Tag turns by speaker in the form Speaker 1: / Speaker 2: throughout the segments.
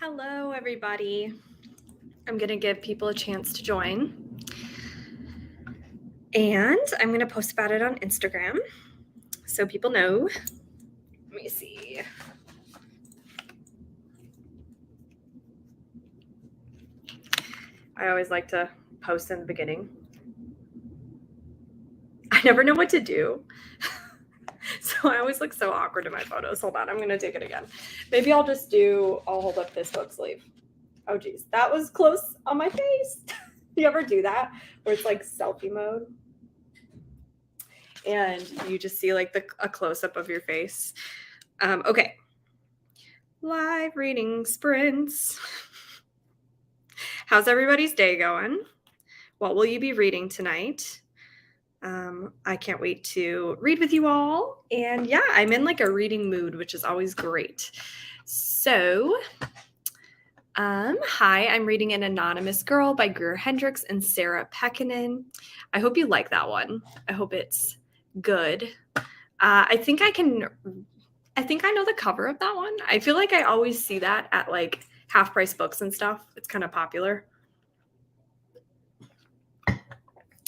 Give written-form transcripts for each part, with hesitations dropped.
Speaker 1: Hello, everybody. I'm going to give people a chance to join. And I'm going to post about it on Instagram so people know. Let me see. I always like to post in the beginning. I never know what to do. So I always look so awkward in my photos. Hold on, I'm going to take it again. Maybe I'll hold up this book sleeve. Oh, geez. That was close on my face. You ever do that? Where it's like selfie mode? And you just see like a close-up of your face. Okay. Live reading sprints. How's everybody's day going? What will you be reading tonight? I can't wait to read with you all. And yeah, I'm in like a reading mood, which is always great. So, hi, I'm reading An Anonymous Girl by Greer Hendricks and Sarah Pekkanen. I hope you like that one. I hope it's good. I think I know the cover of that one. I feel like I always see that at like half price books and stuff. It's kind of popular.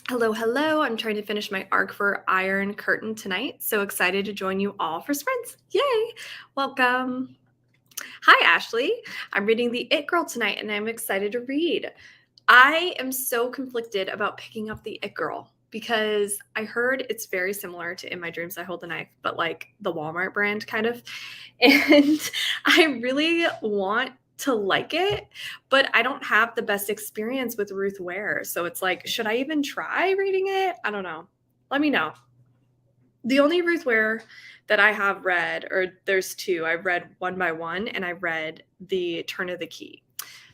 Speaker 1: Hello. I'm trying to finish my arc for Iron Curtain tonight. So excited to join you all for sprints. Yay. Welcome. Hi, Ashley. I'm reading The It Girl tonight and I'm excited to read. I am so conflicted about picking up The It Girl because I heard it's very similar to In My Dreams I Hold the Knife, but like the Walmart brand kind of. And I really want to like it, but I don't have the best experience with Ruth Ware. So it's like, should I even try reading it? I don't know. Let me know. The only Ruth Ware that I have read, or there's two, I read One by One and I read The Turn of the Key.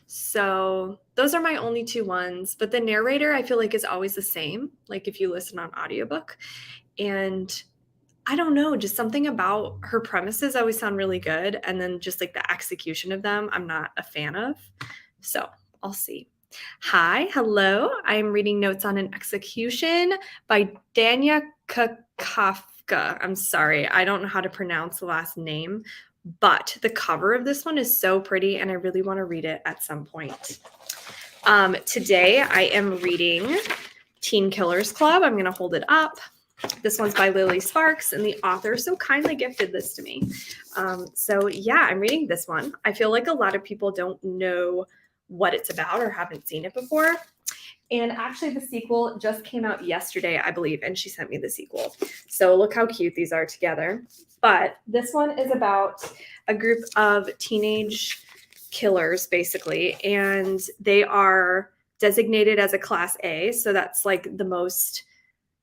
Speaker 1: So those are my only two ones, but the narrator I feel like is always the same, like if you listen on audiobook. And I don't know, just something about her premises always sound really good. And then just like the execution of them, I'm not a fan of. So I'll see. Hi, hello. I'm reading Notes on an Execution by Dania Kafka. I'm sorry, I don't know how to pronounce the last name, but the cover of this one is so pretty and I really want to read it at some point. Today I am reading Teen Killers Club. I'm going to hold it up. This one's by Lily Sparks, and the author so kindly gifted this to me. So yeah, I'm reading this one. I feel like a lot of people don't know what it's about or haven't seen it before. And actually the sequel just came out yesterday, I believe, and she sent me the sequel. So look how cute these are together. But this one is about a group of teenage killers, basically, and they are designated as a Class A. So that's like the most,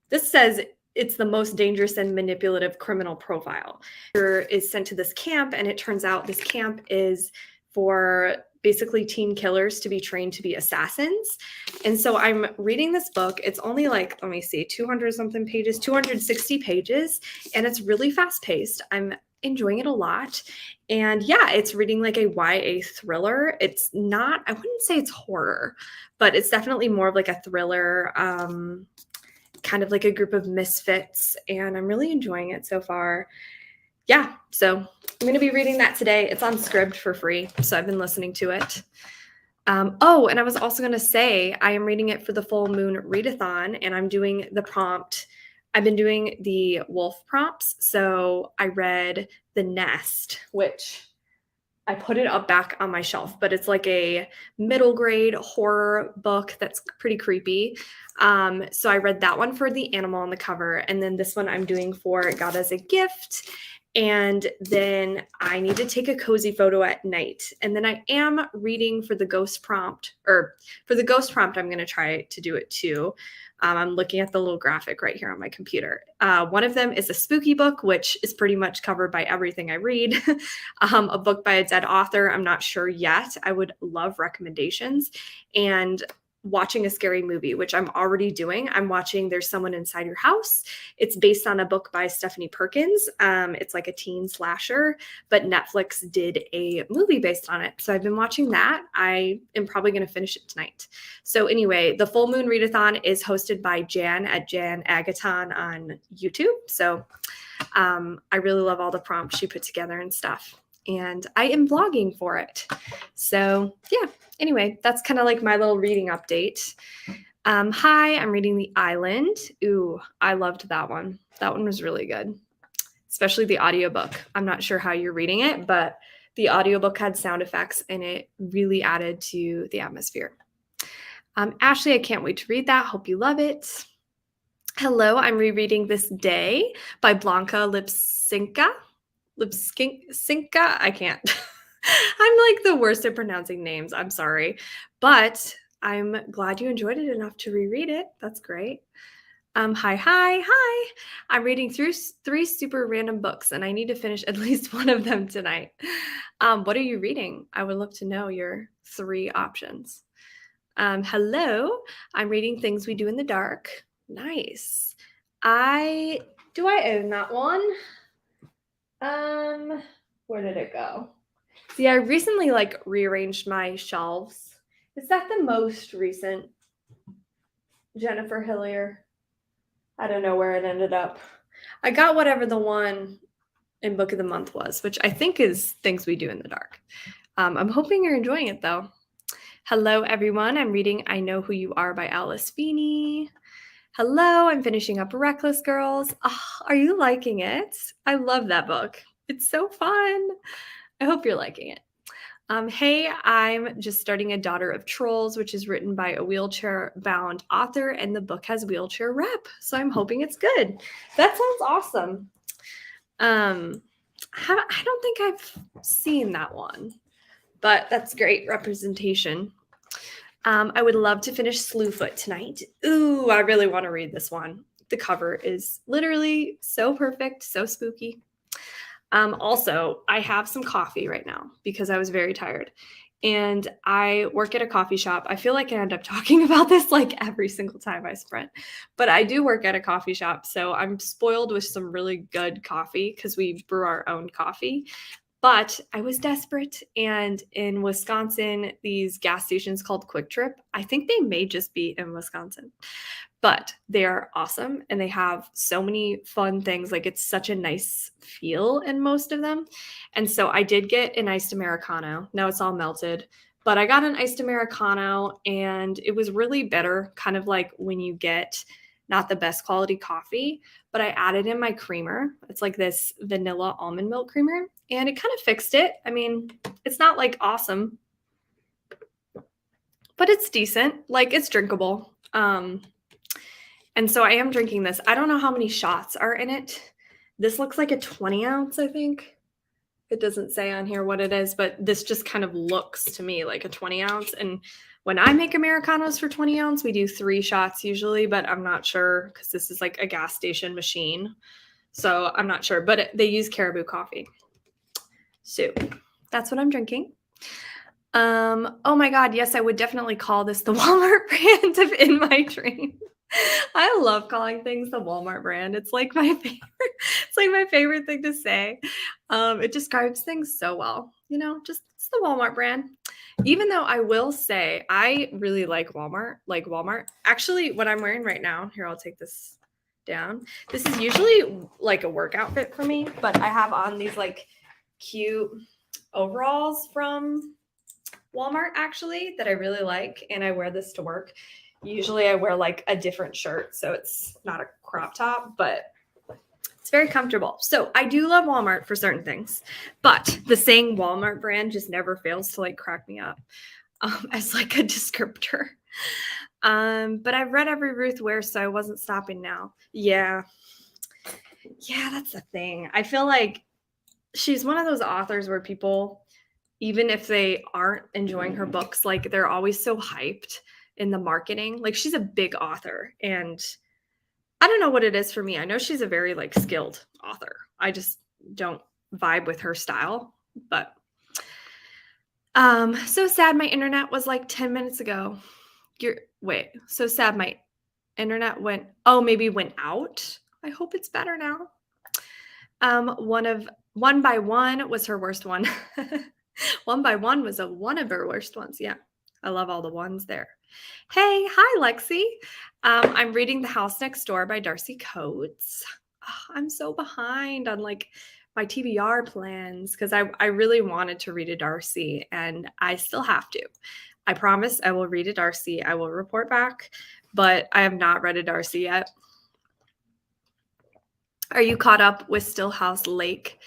Speaker 1: this says it's the most dangerous and manipulative criminal profile. Is sent to this camp, and it turns out this camp is for basically teen killers to be trained to be assassins. And so I'm reading this book. It's only like, let me see, 200 something pages, 260 pages, and it's really fast paced. I'm enjoying it a lot. And yeah, it's reading like a YA thriller. It's not, I wouldn't say it's horror, but it's definitely more of like a thriller, kind of like a group of misfits, and I'm really enjoying it so far. Yeah, so I'm going to be reading that today. It's on Scribd for free, so I've been listening to it. Oh, and I was also going to say I am reading it for the Full Moon Readathon, and I'm doing the prompt. I've been doing the wolf prompts, so I read The Nest, which I put it up back on my shelf, but it's like a middle grade horror book that's pretty creepy. So I read that one for the animal on the cover, and then this one I'm doing for God as a Gift. And then I need to take a cozy photo at night. And then I am reading for the ghost prompt, or for the ghost prompt, I'm going to try to do it too. I'm looking at the little graphic right here on my computer. One of them is a spooky book, which is pretty much covered by everything I read. A book by a dead author. I'm not sure yet. I would love recommendations. And watching a scary movie, which I'm already doing. I'm watching There's Someone Inside Your House. It's based on a book by Stephanie Perkins. It's like a teen slasher, but Netflix did a movie based on it. So I've been watching that. I am probably going to finish it tonight. So anyway, the Full Moon Readathon is hosted by Jan at Jan Agaton on YouTube. So I really love all the prompts she put together and stuff. and I am vlogging for it. So yeah, anyway, that's kind of like my little reading update. Hi, I'm reading The Island. Ooh, I loved that one. That one was really good, especially the audiobook. I'm not sure how you're reading it, but the audiobook had sound effects and it really added to the atmosphere. Ashley, I can't wait to read that. Hope you love it. Hello, I'm rereading This Day by Blanca Lipsinka. Lipsinka? I can't. I'm like the worst at pronouncing names. I'm sorry. But I'm glad you enjoyed it enough to reread it. That's great. Hi. I'm reading through 3 super random books and I need to finish at least one of them tonight. What are you reading? I would love to know your 3 options. Hello, I'm reading Things We Do in the Dark. Nice. Do I own that one? Where did it go? See, I recently like rearranged my shelves. Is that the most recent Jennifer Hillier? I don't know where it ended up. I got whatever the one in Book of the Month was, which I think is Things We Do in the Dark. I'm hoping you're enjoying it though. Hello, everyone. I'm reading I Know Who You Are by Alice Feeney. Hello, I'm finishing up Reckless Girls. Oh, are you liking it? I love that book. It's so fun. I hope you're liking it. Hey, I'm just starting A Daughter of Trolls, which is written by a wheelchair-bound author, and the book has wheelchair rep, so I'm hoping it's good. That sounds awesome. I don't think I've seen that one, but that's great representation. I would love to finish Slewfoot tonight. Ooh, I really want to read this one. The cover is literally so perfect, so spooky. Also, I have some coffee right now because I was very tired. And I work at a coffee shop. I feel like I end up talking about this like every single time I sprint, but I do work at a coffee shop. So I'm spoiled with some really good coffee because we brew our own coffee. But I was desperate. And in Wisconsin, these gas stations called Quick Trip, I think they may just be in Wisconsin, but they are awesome and they have so many fun things. Like it's such a nice feel in most of them. And so I did get an iced Americano. Now it's all melted, but I got an iced Americano and it was really better, kind of like when you get not the best quality coffee, but I added in my creamer. It's like this vanilla almond milk creamer and it kind of fixed it. I mean, it's not like awesome, but it's decent. Like it's drinkable. And so I am drinking this. I don't know how many shots are in it. This looks like a 20 ounce, I think. It doesn't say on here what it is, but this just kind of looks to me like a 20 ounce. And when I make Americanos for 20 ounce, we do 3 shots usually, but I'm not sure because this is like a gas station machine. So I'm not sure, but they use Caribou coffee. So that's what I'm drinking. Oh my God, yes, I would definitely call this the Walmart brand of In My Dream. I love calling things the Walmart brand. It's like my favorite. It's like my favorite thing to say. It describes things so well. You know, just it's the Walmart brand. Even though I will say I really like Walmart. Like Walmart. Actually, what I'm wearing right now. Here, I'll take this down. This is usually like a work outfit for me, but I have on these like cute overalls from Walmart actually that I really like, and I wear this to work. Usually I wear like a different shirt, so it's not a crop top, but it's very comfortable. So I do love Walmart for certain things, but the saying Walmart brand just never fails to like crack me up as like a descriptor. But I've read every Ruth Ware, so I wasn't stopping now. Yeah, that's the thing. I feel like she's one of those authors where people, even if they aren't enjoying her books, like they're always so hyped in the marketing. Like she's a big author and I don't know what it is for me. I know she's a very like skilled author. I just don't vibe with her style, but so sad my internet was like 10 minutes ago. So sad my internet went out. I hope it's better now. One by One was her worst one. One by One was one of her worst ones. Yeah. I love all the ones there. Hey, hi, Lexi. I'm reading The House Next Door by Darcy Coates. Oh, I'm so behind on like my TBR plans because I really wanted to read a Darcy and I still have to. I promise I will read a Darcy. I will report back, but I have not read a Darcy yet. Are you caught up with Stillhouse Lake?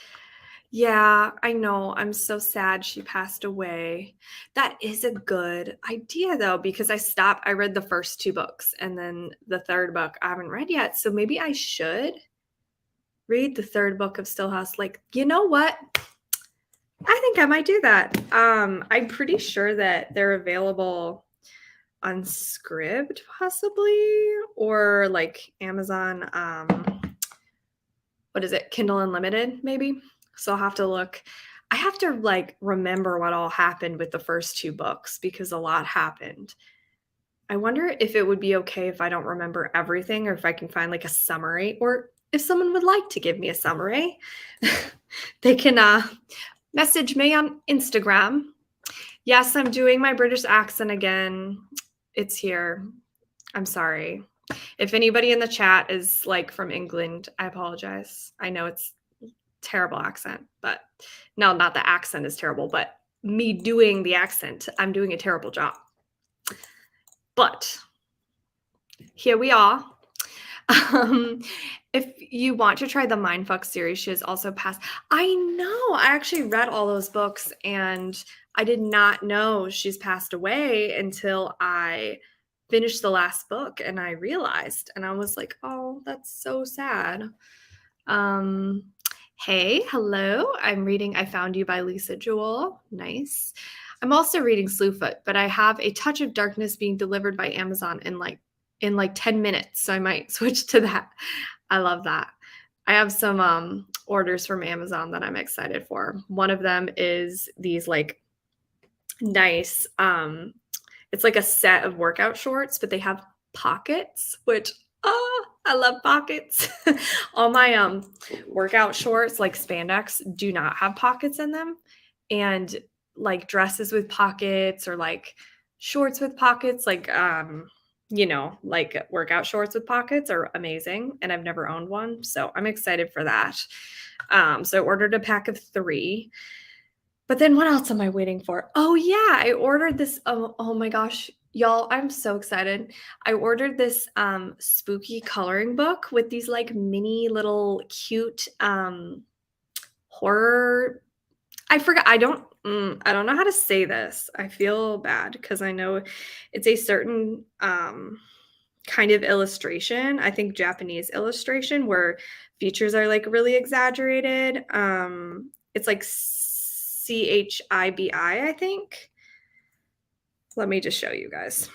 Speaker 1: Yeah, I know. I'm so sad she passed away. That is a good idea though, because I read the first two books and then the third book I haven't read yet. So maybe I should read the third book of Stillhouse Lake. You know what? I think I might do that. I'm pretty sure that they're available on Scribd possibly, or like Amazon, what is it? Kindle Unlimited maybe. So I'll have to look. I have to like remember what all happened with the first two books because a lot happened. I wonder if it would be okay if I don't remember everything or if I can find like a summary, or if someone would like to give me a summary, they can message me on Instagram. Yes, I'm doing my British accent again. It's here. I'm sorry. If anybody in the chat is like from England, I apologize. I know it's terrible accent, but no, not the accent is terrible, but me doing the accent, I'm doing a terrible job. But here we are. If you want to try the Mindfuck series, she has also passed. I know. I actually read all those books and I did not know she's passed away until I finished the last book and I realized, and I was like, oh, that's so sad. Hey, hello. I'm reading I Found You by Lisa Jewell. Nice. I'm also reading Slewfoot, but I have A Touch of Darkness being delivered by Amazon in like 10 minutes, so I might switch to that. I love that. I have some orders from Amazon that I'm excited for. One of them is these like nice it's like a set of workout shorts, but they have pockets, which I love pockets. All my workout shorts, like spandex, do not have pockets in them. And like dresses with pockets or like shorts with pockets, like like workout shorts with pockets are amazing. And I've never owned one. So I'm excited for that. So I ordered a pack of 3. But then what else am I waiting for? Oh yeah, I ordered this. Oh my gosh, y'all, I'm so excited. I ordered this spooky coloring book with these like mini little cute horror. I forgot. I don't know how to say this. I feel bad because I know it's a certain kind of illustration. I think Japanese illustration where features are like really exaggerated. It's like CHIBI, I think. Let me just show you guys.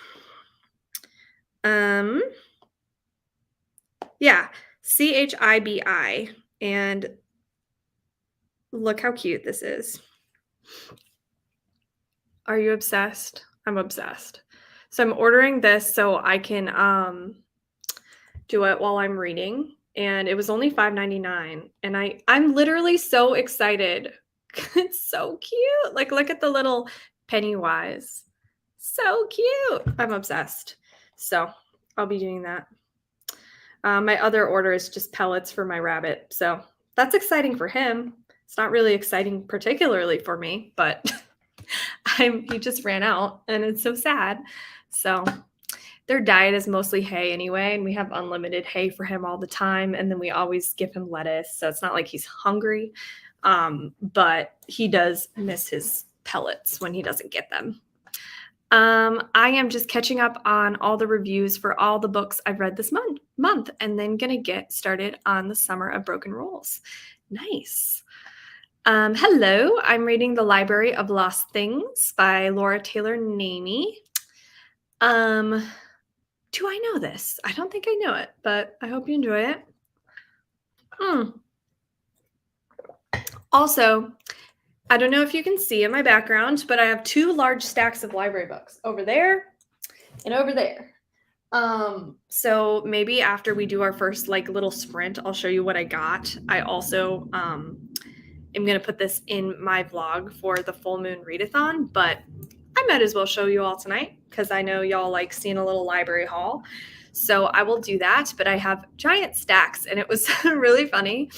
Speaker 1: Yeah, CHIBI. And look how cute this is. Are you obsessed? I'm obsessed. So I'm ordering this so I can do it while I'm reading. And it was only $5.99. And I'm literally so excited. It's so cute. Like, look at the little Pennywise. So cute. I'm obsessed. So I'll be doing that. My other order is just pellets for my rabbit. So that's exciting for him. It's not really exciting particularly for me, but he just ran out and it's so sad. So their diet is mostly hay anyway, and we have unlimited hay for him all the time. And then we always give him lettuce. So it's not like he's hungry. But he does miss his pellets when he doesn't get them. I am just catching up on all the reviews for all the books I've read this month, and then gonna get started on the Summer of Broken Rules. Nice. Hello, I'm reading The Library of Lost Things by Laura Taylor Namey. Do I know this? I don't think I know it, but I hope you enjoy it. Also, I don't know if you can see in my background, but I have 2 large stacks of library books over there and over there. So maybe after we do our first like little sprint, I'll show you what I got. I also am going to put this in my vlog for the full moon readathon, but I might as well show you all tonight because I know y'all like seeing a little library haul. So I will do that, but I have giant stacks and it was really funny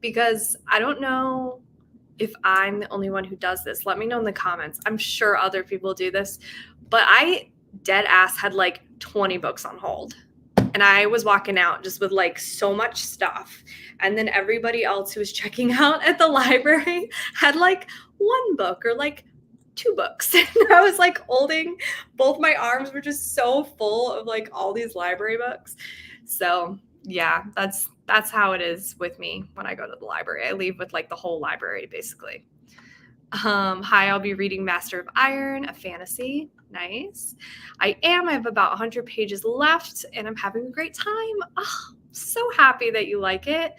Speaker 1: because I don't know if I'm the only one who does this. Let me know in the comments. I'm sure other people do this, but I dead ass had like 20 books on hold. And I was walking out just with like so much stuff. And then everybody else who was checking out at the library had like one book or like two books. And I was like holding, both my arms were just so full of like all these library books. So yeah, that's how it is with me when I go to the library. I leave with like the whole library basically. Hi, I'll be reading Master of Iron, a fantasy. Nice. I have about 100 pages left and I'm having a great time. Oh, so happy that you like it.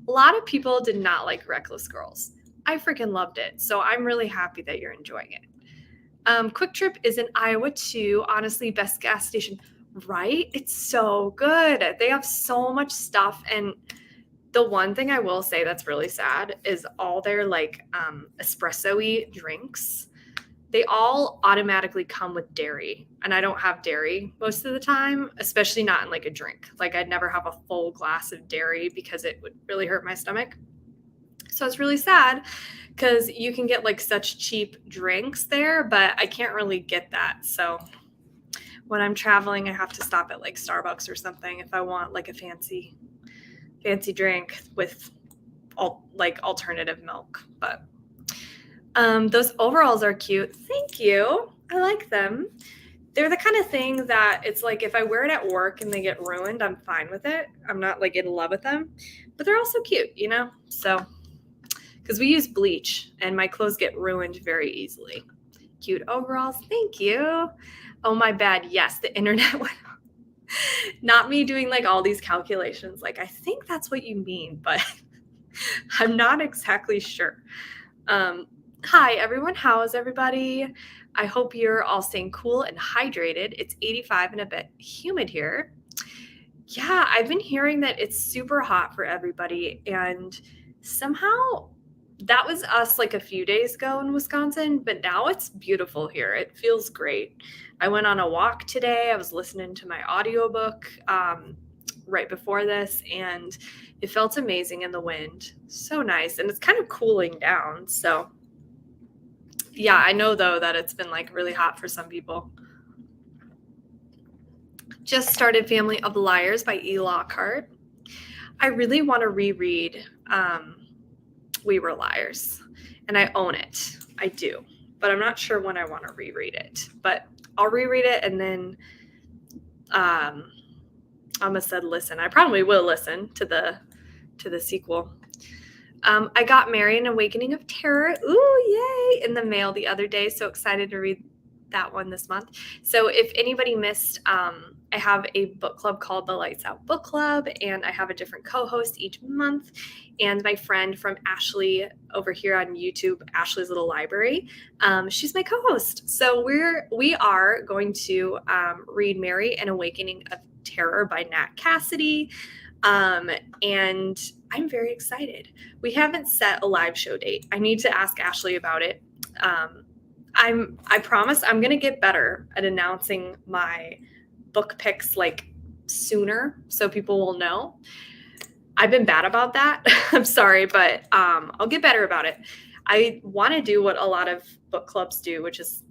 Speaker 1: A lot of people did not like Reckless Girls. I freaking loved it. So I'm really happy that you're enjoying it. Quick Trip is in Iowa too. Honestly, best gas station, right? It's so good. They have so much stuff. And the one thing I will say that's really sad is all their like espresso-y drinks, they all automatically come with dairy. And I don't have dairy most of the time, especially not in like a drink. Like I'd never have a full glass of dairy because it would really hurt my stomach. So it's really sad because you can get like such cheap drinks there, but I can't really get that. So when I'm traveling, I have to stop at like Starbucks or something if I want like a fancy drink with alternative milk. But those overalls are cute. Thank you. I like them. They're the kind of thing that it's like if I wear it at work and they get ruined, I'm fine with it. I'm not like in love with them, but they're also cute, you know? So, because we use bleach and my clothes get ruined very easily. Cute overalls. Thank you. Oh, my bad. Yes, the internet went off. Not me doing like all these calculations. Like, I think that's what you mean, but I'm not exactly sure. Hi, everyone. How is everybody? I hope you're all staying cool and hydrated. It's 85 and a bit humid here. Yeah, I've been hearing that it's super hot for everybody. And somehow that was us like a few days ago in Wisconsin, but now it's beautiful here. It feels great. I went on a walk today. I was listening to my audiobook right before this, and it felt amazing in the wind. So nice. And it's kind of cooling down. So yeah, I know though that it's been like really hot for some people. Just started Family of Liars by E. Lockhart. I really want to reread We Were Liars, and I own it. I do, but I'm not sure when I want to reread it. But I'll reread it, and then I almost said listen. I probably will listen to the sequel. I got Mary: An Awakening of Terror. Ooh, yay! In the mail the other day. So excited to read that one this month. So if anybody missed, I have a book club called the Lights Out Book Club, and I have a different co-host each month. And my friend from Ashley over here on YouTube, Ashley's Little Library, she's my co-host. So we are going to read Mary: An Awakening of Terror by Nat Cassidy. And I'm very excited. We haven't set a live show date. I need to ask Ashley about it. I promise I'm going to get better at announcing my book picks like sooner so people will know. I've been bad about that. I'm sorry, but I'll get better about it. I want to do what a lot of book clubs do, which is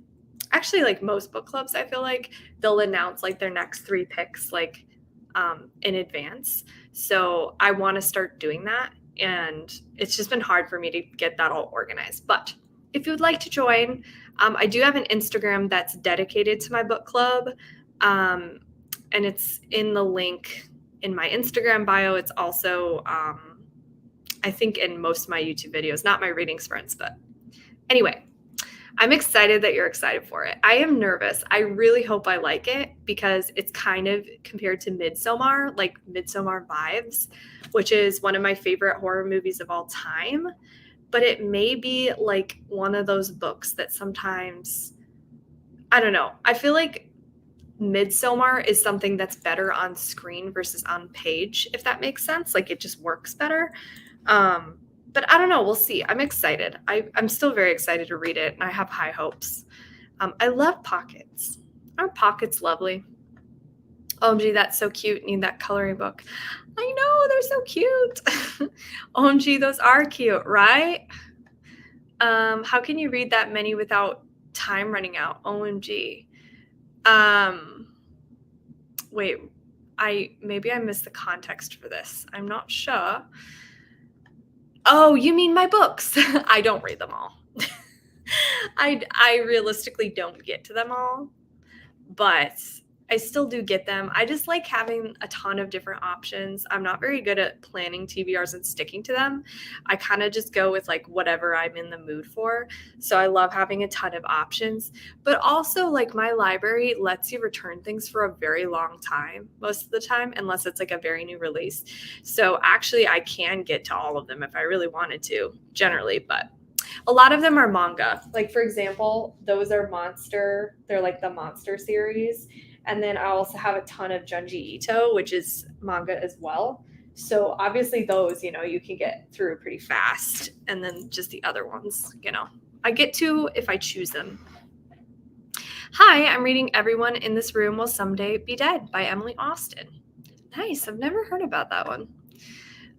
Speaker 1: actually like most book clubs, I feel like they'll announce like their next 3 picks like in advance. So I want to start doing that. And it's just been hard for me to get that all organized. But if you would like to join, I do have an Instagram that's dedicated to my book club. And it's in the link in my Instagram bio. It's also, I think, in most of my YouTube videos, not my reading sprints. But anyway, I'm excited that you're excited for it. I am nervous. I really hope I like it because it's kind of compared to Midsommar, like Midsommar vibes, which is one of my favorite horror movies of all time. But it may be like one of those books that sometimes, I don't know. I feel like Midsommar is something that's better on screen versus on page, if that makes sense. Like it just works better. But I don't know. We'll see. I'm excited. I'm still very excited to read it, and I have high hopes. I love pockets. Aren't pockets lovely? OMG, that's so cute. Need that coloring book. I know, they're so cute. OMG, those are cute, right? How can you read that many without time running out? OMG. Um, wait, maybe I missed the context for this. I'm not sure. Oh, you mean my books? I don't read them all. I realistically don't get to them all, but I still do get them. I just like having a ton of different options. I'm not very good at planning TBRs and sticking to them. I kind of just go with like whatever I'm in the mood for. So I love having a ton of options, but also like my library lets you return things for a very long time most of the time, unless it's like a very new release. So actually, I can get to all of them if I really wanted to, generally, but a lot of them are manga. Like for example, those are monster. They're like the monster series. And then I also have a ton of Junji Ito, which is manga as well. So obviously those, you can get through pretty fast. And then just the other ones, I get to if I choose them. Hi, I'm reading Everyone in This Room Will Someday Be Dead by Emily Austen. Nice. I've never heard about that one.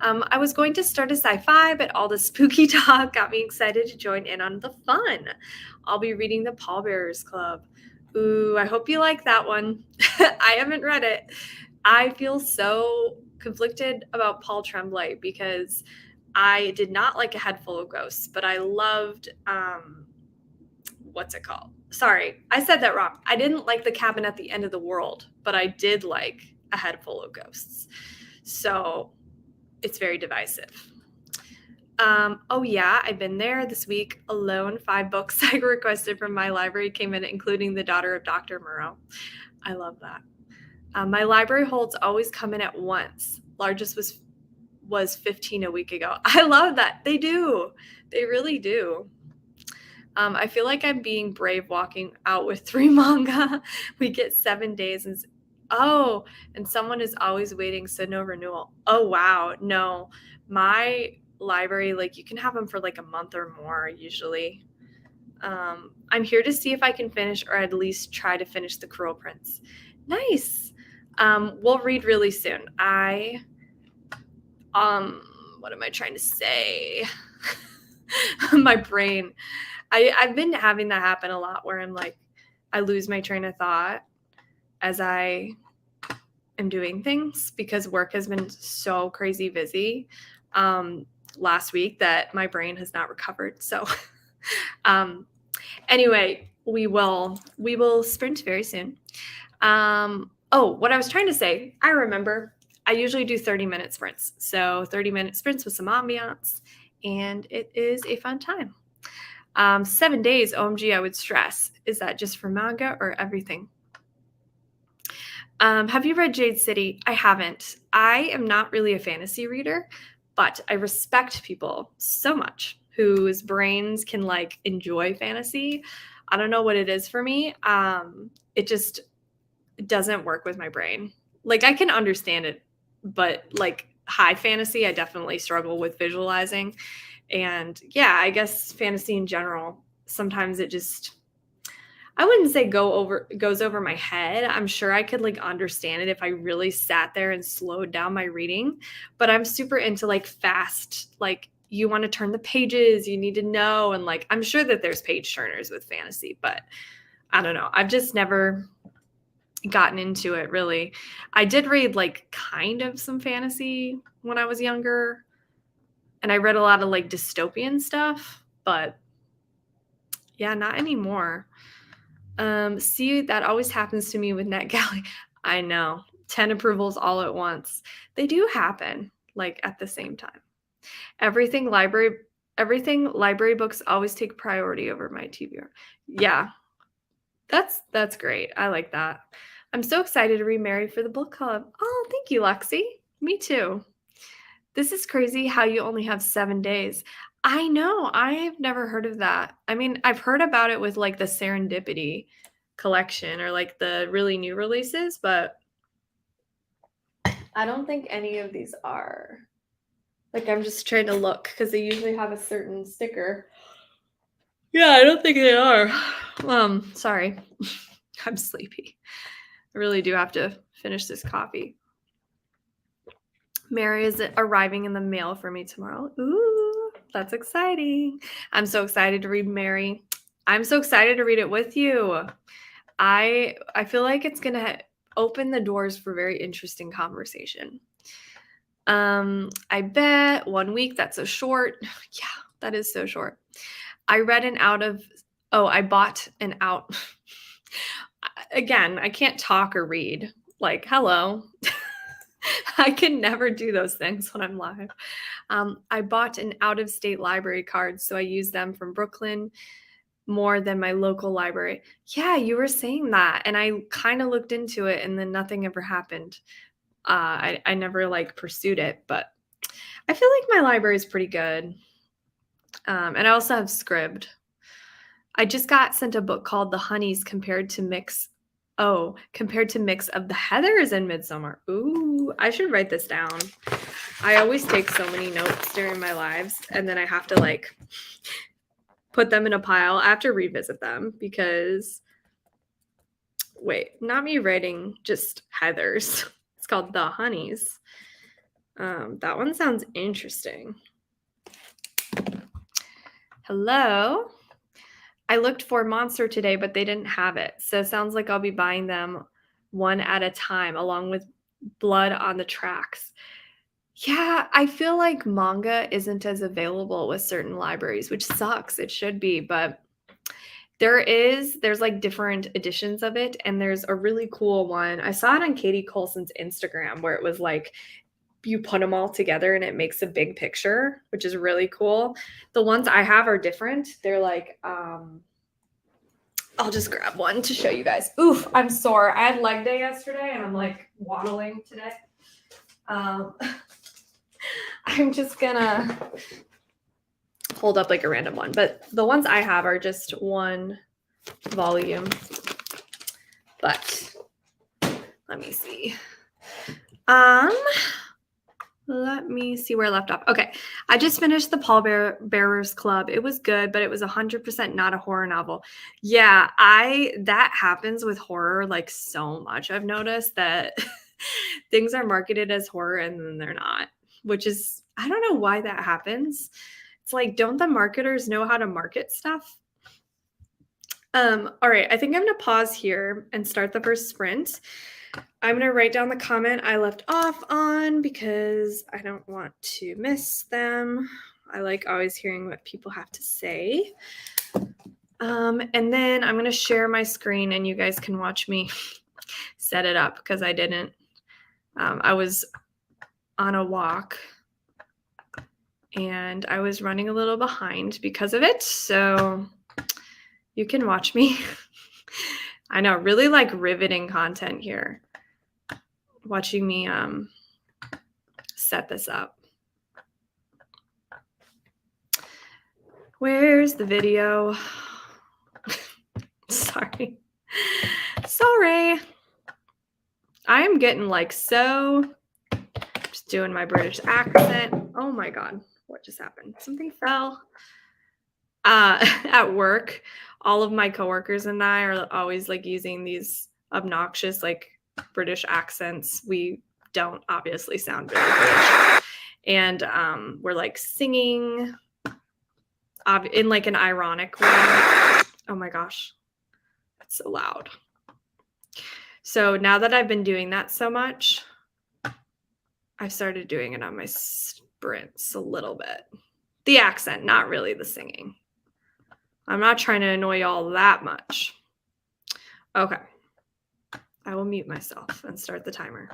Speaker 1: I was going to start a sci-fi, but all the spooky talk got me excited to join in on the fun. I'll be reading The Pallbearers Club. Ooh, I hope you like that one. I haven't read it. I feel so conflicted about Paul Tremblay because I did not like A Head Full of Ghosts, but I loved, what's it called? Sorry, I said that wrong. I didn't like The Cabin at the End of the World, but I did like A Head Full of Ghosts. So it's very divisive. Oh yeah, I've been there this week alone. 5 books I requested from my library came in, including The Daughter of Dr. Moreau. I love that. My library holds always come in at once. Largest was 15 a week ago. I love that. They do. They really do. I feel like I'm being brave walking out with 3 manga. We get 7 days and someone is always waiting, so no renewal. Oh wow, no. My library, like you can have them for like a month or more usually. I'm here to see if I can finish or at least try to finish The Cruel Prince. Nice. We'll read really soon. What am I trying to say? My brain. I've been having that happen a lot where I'm like, I lose my train of thought as I am doing things because work has been so crazy busy last week that my brain has not recovered. So anyway, we will sprint very soon. What I was trying to say, I remember I usually do 30-minute sprints. So 30-minute sprints with some ambiance, and it is a fun time. 7 days, OMG, I would stress. Is that just for manga or everything? Have you read Jade City? I haven't. I am not really a fantasy reader, but I respect people so much whose brains can like enjoy fantasy. I don't know what it is for me. It just doesn't work with my brain. Like I can understand it, but like high fantasy, I definitely struggle with visualizing. And yeah, I guess fantasy in general, sometimes it just I wouldn't say goes over my head. I'm sure I could like understand it if I really sat there and slowed down my reading, but I'm super into like fast, like you want to turn the pages, you need to know, and like I'm sure that there's page turners with fantasy, but I don't know. I've just never gotten into it really. I did read like kind of some fantasy when I was younger, and I read a lot of like dystopian stuff, but yeah, not anymore. See, that always happens to me with NetGalley. I know. 10 approvals all at once. They do happen, like at the same time. Everything library books always take priority over my TBR. Yeah, that's great. I like that. I'm so excited to remarry for the book club. Oh, thank you, Lexi. Me too. This is crazy how you only have 7 days. I know. I've never heard of that. I mean, I've heard about it with like the Serendipity collection or like the really new releases, but I don't think any of these are. Like, I'm just trying to look because they usually have a certain sticker. Yeah, I don't think they are. Sorry. I'm sleepy. I really do have to finish this coffee. Mary is arriving in the mail for me tomorrow. Ooh, that's exciting. I'm so excited to read Mary. I'm so excited to read it with you. I feel like it's going to open the doors for very interesting conversation. I bet 1 week, that's so short. Yeah, that is so short. I bought an out. Again, I can't talk or read. Like, hello. I can never do those things when I'm live. I bought an out-of-state library card, so I use them from Brooklyn more than my local library. Yeah, you were saying that, and I kind of looked into it, and then nothing ever happened. I never like pursued it, but I feel like my library is pretty good. And I also have Scribd. I just got sent a book called The Honeys compared to Mix of the Heathers in Midsummer. Ooh, I should write this down. I always take so many notes during my lives, and then I have to like put them in a pile. I have to revisit them because, wait, not me writing just Heathers. It's called The Honeys. That one sounds interesting. Hello. I looked for Monster today, but they didn't have it. So it sounds like I'll be buying them one at a time along with Blood on the Tracks. Yeah, I feel like manga isn't as available with certain libraries, which sucks. It should be, but there's like different editions of it, and there's a really cool one. I saw it on Katie Colson's Instagram where it was like you put them all together and it makes a big picture, which is really cool. The ones I have are different. They're like I'll just grab one to show you guys. Oof, I'm sore. I had leg day yesterday and I'm like waddling today. I'm just gonna hold up like a random one, but the ones I have are just one volume. But let me see. Let me see where I left off. Okay, I just finished the Pallbearers Club. It was good, but it was 100% not a horror novel. Yeah, that happens with horror like so much. I've noticed that things are marketed as horror and then they're not, which is, I don't know why that happens. It's like, don't the marketers know how to market stuff? All right, I think I'm gonna pause here and start the first sprint. I'm going to write down the comment I left off on because I don't want to miss them. I like always hearing what people have to say. And then I'm going to share my screen and you guys can watch me set it up because I didn't. I was on a walk and I was running a little behind because of it. So you can watch me. I know, really like riveting content here. Watching me set this up. Where's the video? Sorry. I am getting like so, just doing my British accent. Oh my God, what just happened? Something fell. At work, all of my coworkers and I are always like using these obnoxious like British accents. We don't obviously sound very British. And we're like singing in like an ironic way. Oh my gosh, that's so loud. So now that I've been doing that so much, I've started doing it on my sprints a little bit. The accent, not really the singing. I'm not trying to annoy y'all that much. Okay. I will mute myself and start the timer.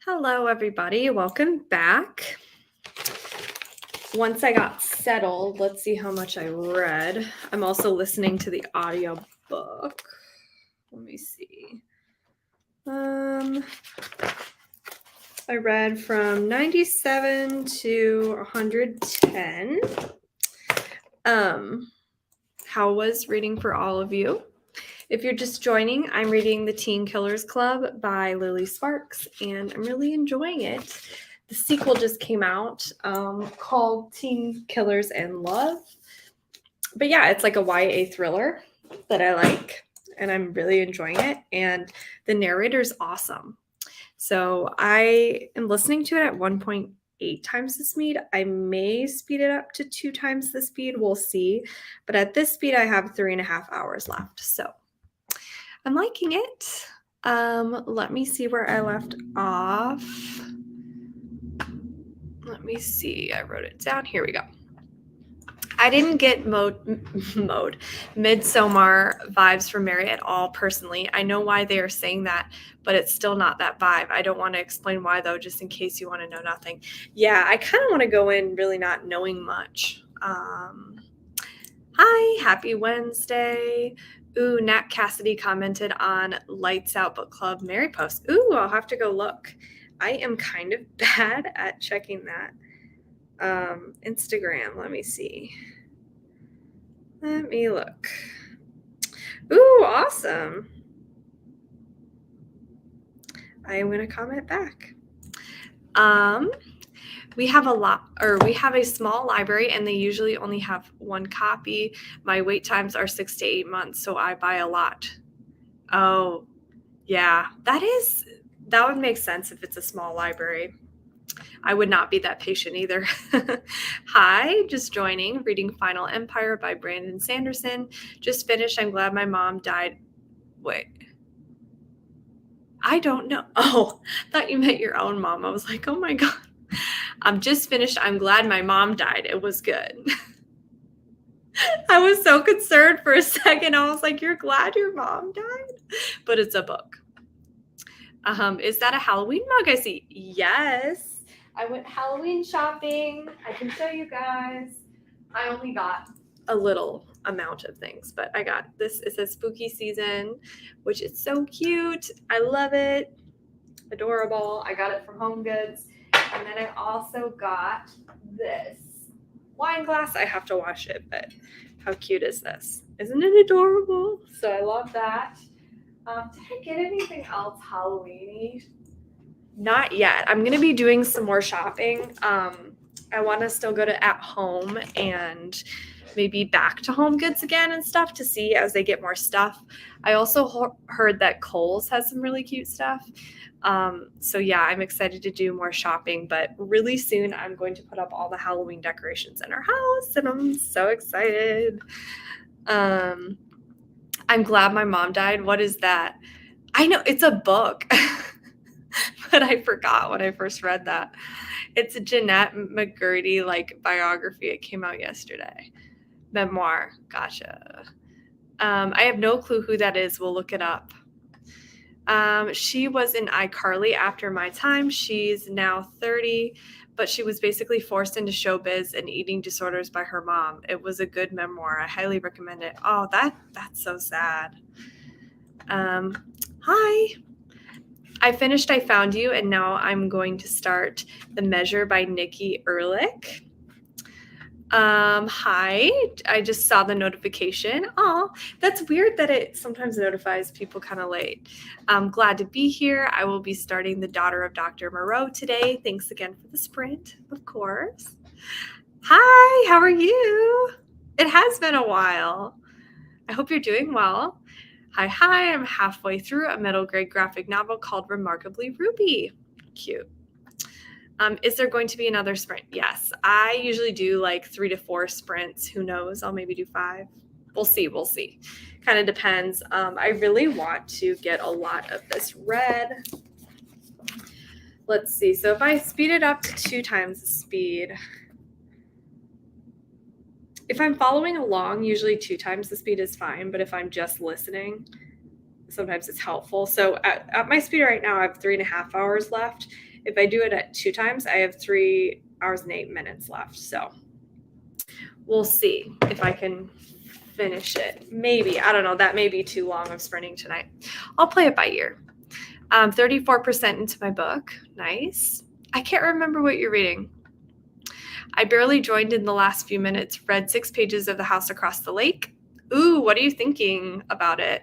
Speaker 1: Hello, everybody. Welcome back. Once I got settled, let's see how much I read. I'm also listening to the audio book. Let me see. I read from 97 to 110. How was reading for all of you? If you're just joining, I'm reading The Teen Killers Club by Lily Sparks, and I'm really enjoying it. The sequel just came out called Teen Killers and Love. But yeah, it's like a YA thriller that I like, and I'm really enjoying it. And the narrator's awesome. So I am listening to it at 1.8 times the speed. I may speed it up to 2 times the speed. We'll see. But at this speed, I have 3.5 hours left. So I'm liking it. Let me see where I left off. Let me see. I wrote it down. Here we go. I didn't get Midsommar vibes from Mary at all personally. I know why they are saying that, but it's still not that vibe. I don't want to explain why though, just in case you want to know nothing. Yeah, I kind of want to go in really not knowing much. Hi, happy Wednesday. Ooh, Nat Cassidy commented on Lights Out Book Club Mary post. Ooh, I'll have to go look. I am kind of bad at checking that. Instagram, let me see. Let me look. Ooh, awesome. I am going to comment back. We have a small library and they usually only have one copy. My wait times are 6 to 8 months, so I buy a lot. Oh, yeah, that would make sense if it's a small library. I would not be that patient either. Hi, just joining, reading Final Empire by Brandon Sanderson. Just finished. I'm glad my mom died. Wait. I don't know. Oh, thought you meant your own mom. I was like, oh my God. I'm just finished. I'm glad my mom died. It was good. I was so concerned for a second. I was like, you're glad your mom died? But it's a book. Is that a Halloween mug I see? Yes. I went Halloween shopping. I can show you guys. I only got a little amount of things, but I got this. It says spooky season, which is so cute. I love it. Adorable. I got it from Home Goods. And then I also got this wine glass. I have to wash it, but how cute is this? Isn't it adorable? So I love that. Did I get anything else Halloween-y? Not yet. I'm going to be doing some more shopping. I want to still go to At Home and maybe back to Home Goods again and stuff to see as they get more stuff. I also heard that Kohl's has some really cute stuff. So yeah, I'm excited to do more shopping, but really soon I'm going to put up all the Halloween decorations in our house and I'm so excited. I'm glad my mom died. What is that? I know it's a book, but I forgot when I first read that. It's a Jeanette McGurdy biography. It came out yesterday. Memoir. Gotcha. I have no clue who that is. We'll look it up. She was in iCarly after my time. She's now 30, but she was basically forced into showbiz and eating disorders by her mom. It was a good memoir. I highly recommend it. Oh, that's so sad. Hi. I finished I Found You, and now I'm going to start The Measure by Nikki Ehrlich. Hi. I just saw the notification. Oh, that's weird that it sometimes notifies people kind of late. I'm glad to be here. I will be starting The Daughter of Dr. Moreau today. Thanks again for the sprint, of course. Hi, how are you? It has been a while. I hope you're doing well. Hi, I'm halfway through a middle grade graphic novel called Remarkably Ruby. Cute. Is there going to be another sprint? Yes. I usually do 3 to 4 sprints. Who knows? I'll maybe do 5. We'll see. Kind of depends. I really want to get a lot of this read. Let's see. So if I speed it up to 2 times the speed, if I'm following along, usually 2 times the speed is fine. But if I'm just listening, sometimes it's helpful. So at my speed right now, I have 3.5 hours left. If I do it at 2 times, I have 3 hours and 8 minutes left. So we'll see if I can finish it. Maybe. I don't know. That may be too long of sprinting tonight. I'll play it by ear. 34% into my book. Nice. I can't remember what you're reading. I barely joined in the last few minutes. Read 6 pages of The House Across the Lake. Ooh, what are you thinking about it?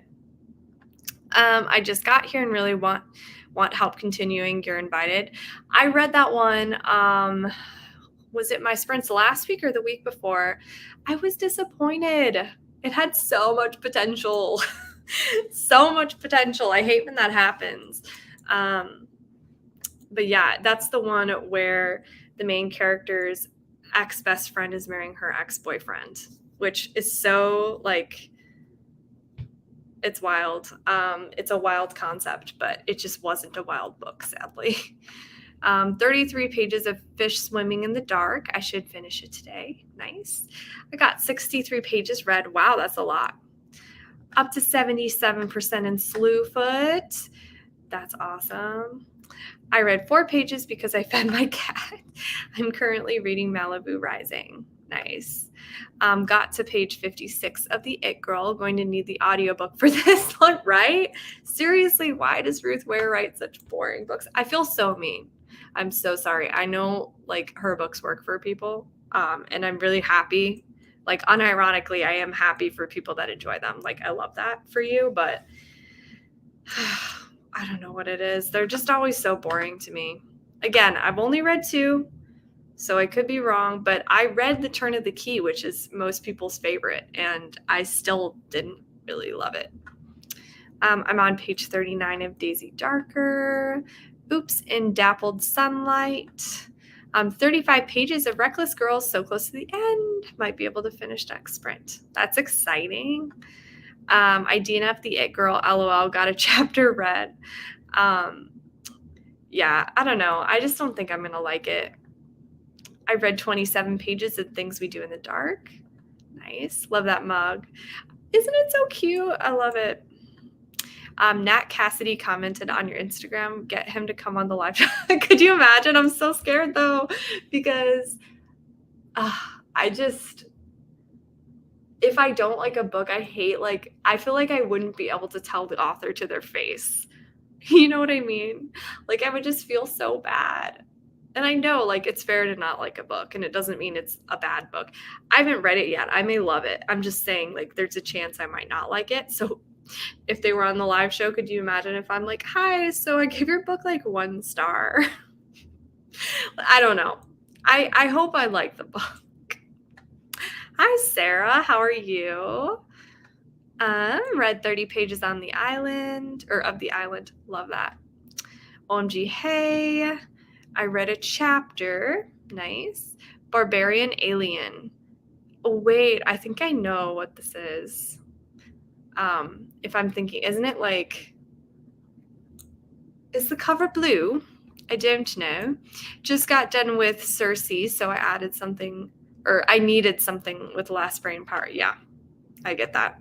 Speaker 1: I just got here and really want help continuing. You're invited. I read that one. Was it my sprints last week or the week before? I was disappointed. It had so much potential. So much potential. I hate when that happens. But yeah, that's the one where the main character's ex-best friend is marrying her ex-boyfriend, which is so like, it's wild. It's a wild concept, but it just wasn't a wild book, sadly. 33 pages of fish swimming in the dark. I should finish it today. Nice. I got 63 pages read. Wow, that's a lot. Up to 77% in Slewfoot. That's awesome. I read 4 pages because I fed my cat. I'm currently reading Malibu Rising. Nice. Got to page 56 of The It Girl. Going to need the audiobook for this one, right? Seriously, why does Ruth Ware write such boring books? I feel so mean. I'm so sorry. I know like her books work for people, and I'm really happy. Like unironically, I am happy for people that enjoy them. Like I love that for you, but I don't know what it is. They're just always so boring to me. Again, I've only read 2, so I could be wrong, but I read The Turn of the Key, which is most people's favorite, and I still didn't really love it. I'm on page 39 of Daisy Darker. Oops, in Dappled Sunlight. 35 pages of Reckless Girls, so close to the end. Might be able to finish next sprint. That's exciting. I DNF'd The It Girl, LOL, got a chapter read. Yeah, I don't know. I just don't think I'm going to like it. I read 27 pages of Things We Do in the Dark. Nice. Love that mug. Isn't it so cute? I love it. Nat Cassidy commented on your Instagram, get him to come on the live. Could you imagine? I'm so scared though, because if I don't like a book, I feel like I wouldn't be able to tell the author to their face. You know what I mean? Like I would just feel so bad. And I know like it's fair to not like a book, and it doesn't mean it's a bad book. I haven't read it yet. I may love it. I'm just saying like there's a chance I might not like it. So if they were on the live show, could you imagine if I'm like, hi, so I gave your book like 1 star? I don't know. I hope I like the book. Hi, Sarah. How are you? Read 30 pages on the island, or of the island. Love that. OMG, hey. I read a chapter. Nice. Barbarian Alien. Oh, wait. I think I know what this is. If I'm thinking, isn't it like, is the cover blue? I don't know. Just got done with Cersei, so I added something, or I needed something with less brain power. Yeah, I get that.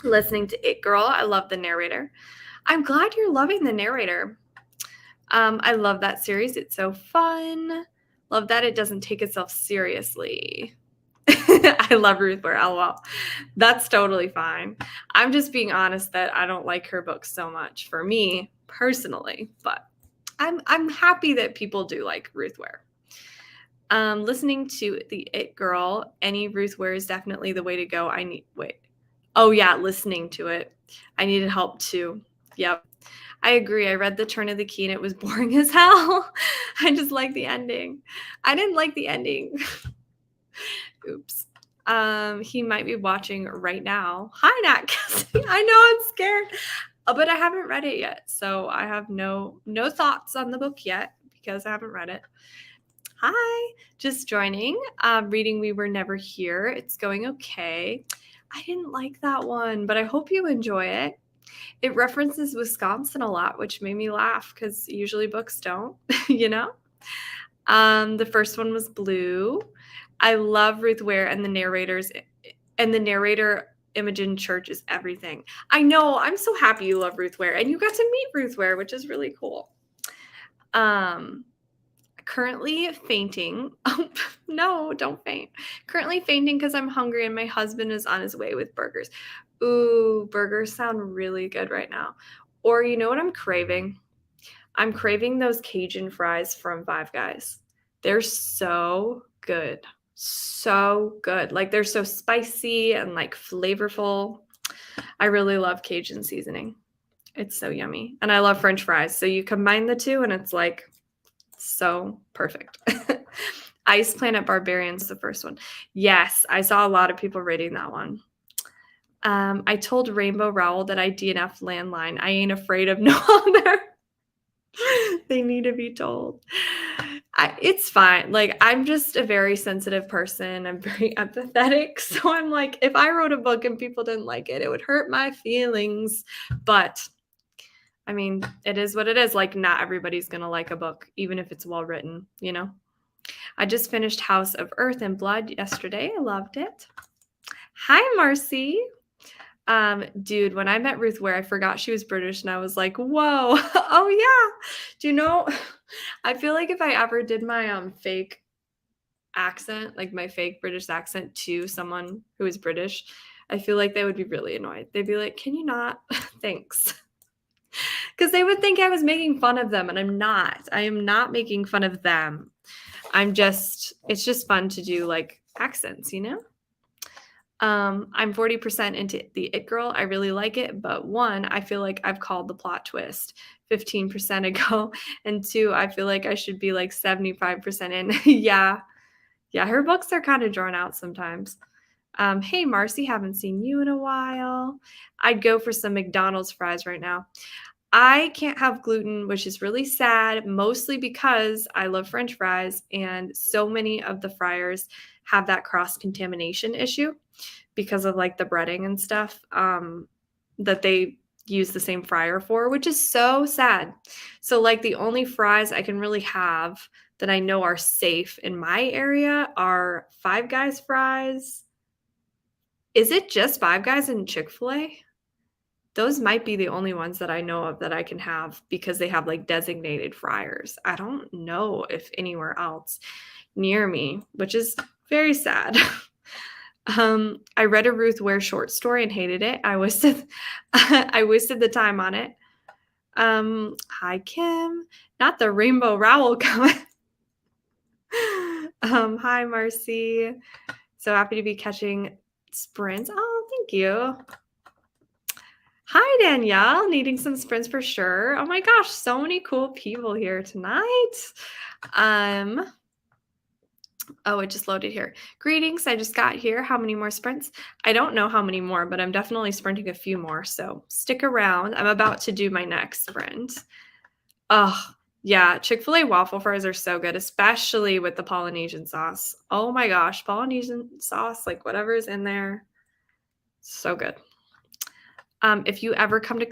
Speaker 1: Listening to It Girl. I love the narrator. I'm glad you're loving the narrator. I love that series. It's so fun. Love that it doesn't take itself seriously. I love Ruth Ware. LOL. That's totally fine. I'm just being honest that I don't like her books so much for me personally, but I'm happy that people do like Ruth Ware. Listening to The It Girl, any Ruth Ware is definitely the way to go. Oh yeah, listening to it. I needed help too. Yep. I agree. I read The Turn of the Key and it was boring as hell. I just like the ending. I didn't like the ending. Oops. He might be watching right now. Hi, Nat. I know I'm scared, but I haven't read it yet, so I have no thoughts on the book yet because I haven't read it. Hi, just joining. Reading We Were Never Here. It's going okay. I didn't like that one, but I hope you enjoy it. It references Wisconsin a lot, which made me laugh because usually books don't, you know? The first one was blue. I love Ruth Ware and the narrator, Imogen Church, is everything. I know. I'm so happy you love Ruth Ware and you got to meet Ruth Ware, which is really cool. Um, Currently fainting. Oh, no, don't faint. Currently fainting because I'm hungry and my husband is on his way with burgers. Ooh, burgers sound really good right now. Or you know what I'm craving? I'm craving those Cajun fries from Five Guys. They're so good. So good. Like they're so spicy and like flavorful. I really love Cajun seasoning. It's so yummy. And I love French fries. So you combine the two and it's like so perfect. Ice Planet Barbarian's the first one. Yes, I saw a lot of people rating that one. I told Rainbow Rowell that I DNF landline. I ain't afraid of no other. They need to be told. It's fine. Like, I'm just a very sensitive person. I'm very empathetic. So I'm like, if I wrote a book and people didn't like it, it would hurt my feelings. But I mean, it is what it is. Like, not everybody's going to like a book, even if it's well written, you know? I just finished House of Earth and Blood yesterday. I loved it. Hi, Marcy. Dude, when I met Ruth Ware, I forgot she was British and I was like, whoa, oh yeah. Do you know, I feel like if I ever did my fake accent, like my fake British accent to someone who is British, I feel like they would be really annoyed. They'd be like, can you not? Thanks. Because they would think I was making fun of them, and I'm not. I am not making fun of them. It's just fun to do like accents, you know? I'm 40% into The It Girl. I really like it, but one, I feel like I've called the plot twist 15% ago, and two, I feel like I should be like 75% in. Yeah. Yeah, her books are kind of drawn out sometimes. Hey, Marcy, haven't seen you in a while. I'd go for some McDonald's fries right now. I can't have gluten, which is really sad, mostly because I love French fries, and so many of the fryers have that cross contamination issue because of like the breading and stuff that they use the same fryer for, which is so sad. So, like, the only fries I can really have that I know are safe in my area are Five Guys fries. Is it just Five Guys and Chick-fil-A? Those might be the only ones that I know of that I can have because they have like designated fryers. I don't know if anywhere else near me, which is very sad. I read a Ruth Ware short story and hated it. I wasted I wasted the time on it. Hi Kim, not the Rainbow Rowell comment. Hi Marcy. So happy to be catching sprints. Oh, thank you. Hi, Danielle. Needing some sprints for sure. Oh my gosh, so many cool people here tonight. Oh, it just loaded here. Greetings. I just got here. How many more sprints? I don't know how many more, but I'm definitely sprinting a few more. So stick around. I'm about to do my next sprint. Oh, yeah. Chick-fil-A waffle fries are so good, especially with the Polynesian sauce. Oh my gosh, Polynesian sauce, like whatever is in there. So good. If you ever come to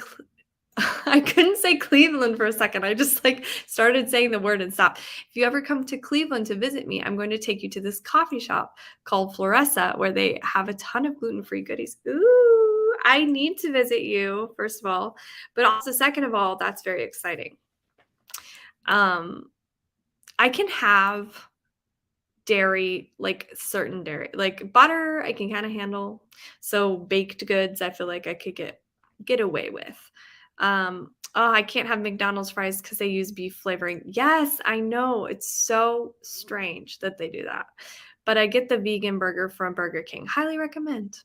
Speaker 1: I couldn't say Cleveland for a second. I just like started saying the word and stopped. If you ever come to Cleveland to visit me, I'm going to take you to this coffee shop called Floressa where they have a ton of gluten-free goodies. Ooh, I need to visit you, first of all, but also second of all, that's very exciting. I can have dairy, like certain dairy, like butter, I can kind of handle. So baked goods, I feel like I could get away with. Oh, I can't have McDonald's fries because they use beef flavoring. Yes, I know. It's so strange that they do that. But I get the vegan burger from Burger King. Highly recommend.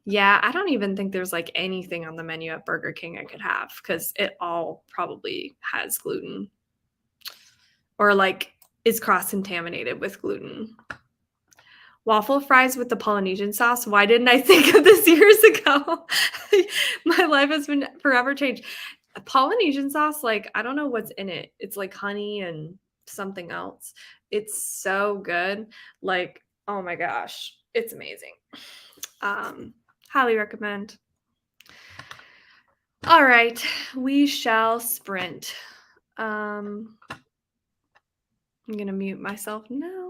Speaker 1: Yeah, I don't even think there's like anything on the menu at Burger King I could have because it all probably has gluten or like is cross-contaminated with gluten. Waffle fries with the Polynesian sauce. Why didn't I think of this years ago? My life has been forever changed. Polynesian sauce, like, I don't know what's in it. It's like honey and something else. It's so good. Like, oh my gosh, it's amazing. Highly recommend. All right, we shall sprint. I'm gonna mute myself now.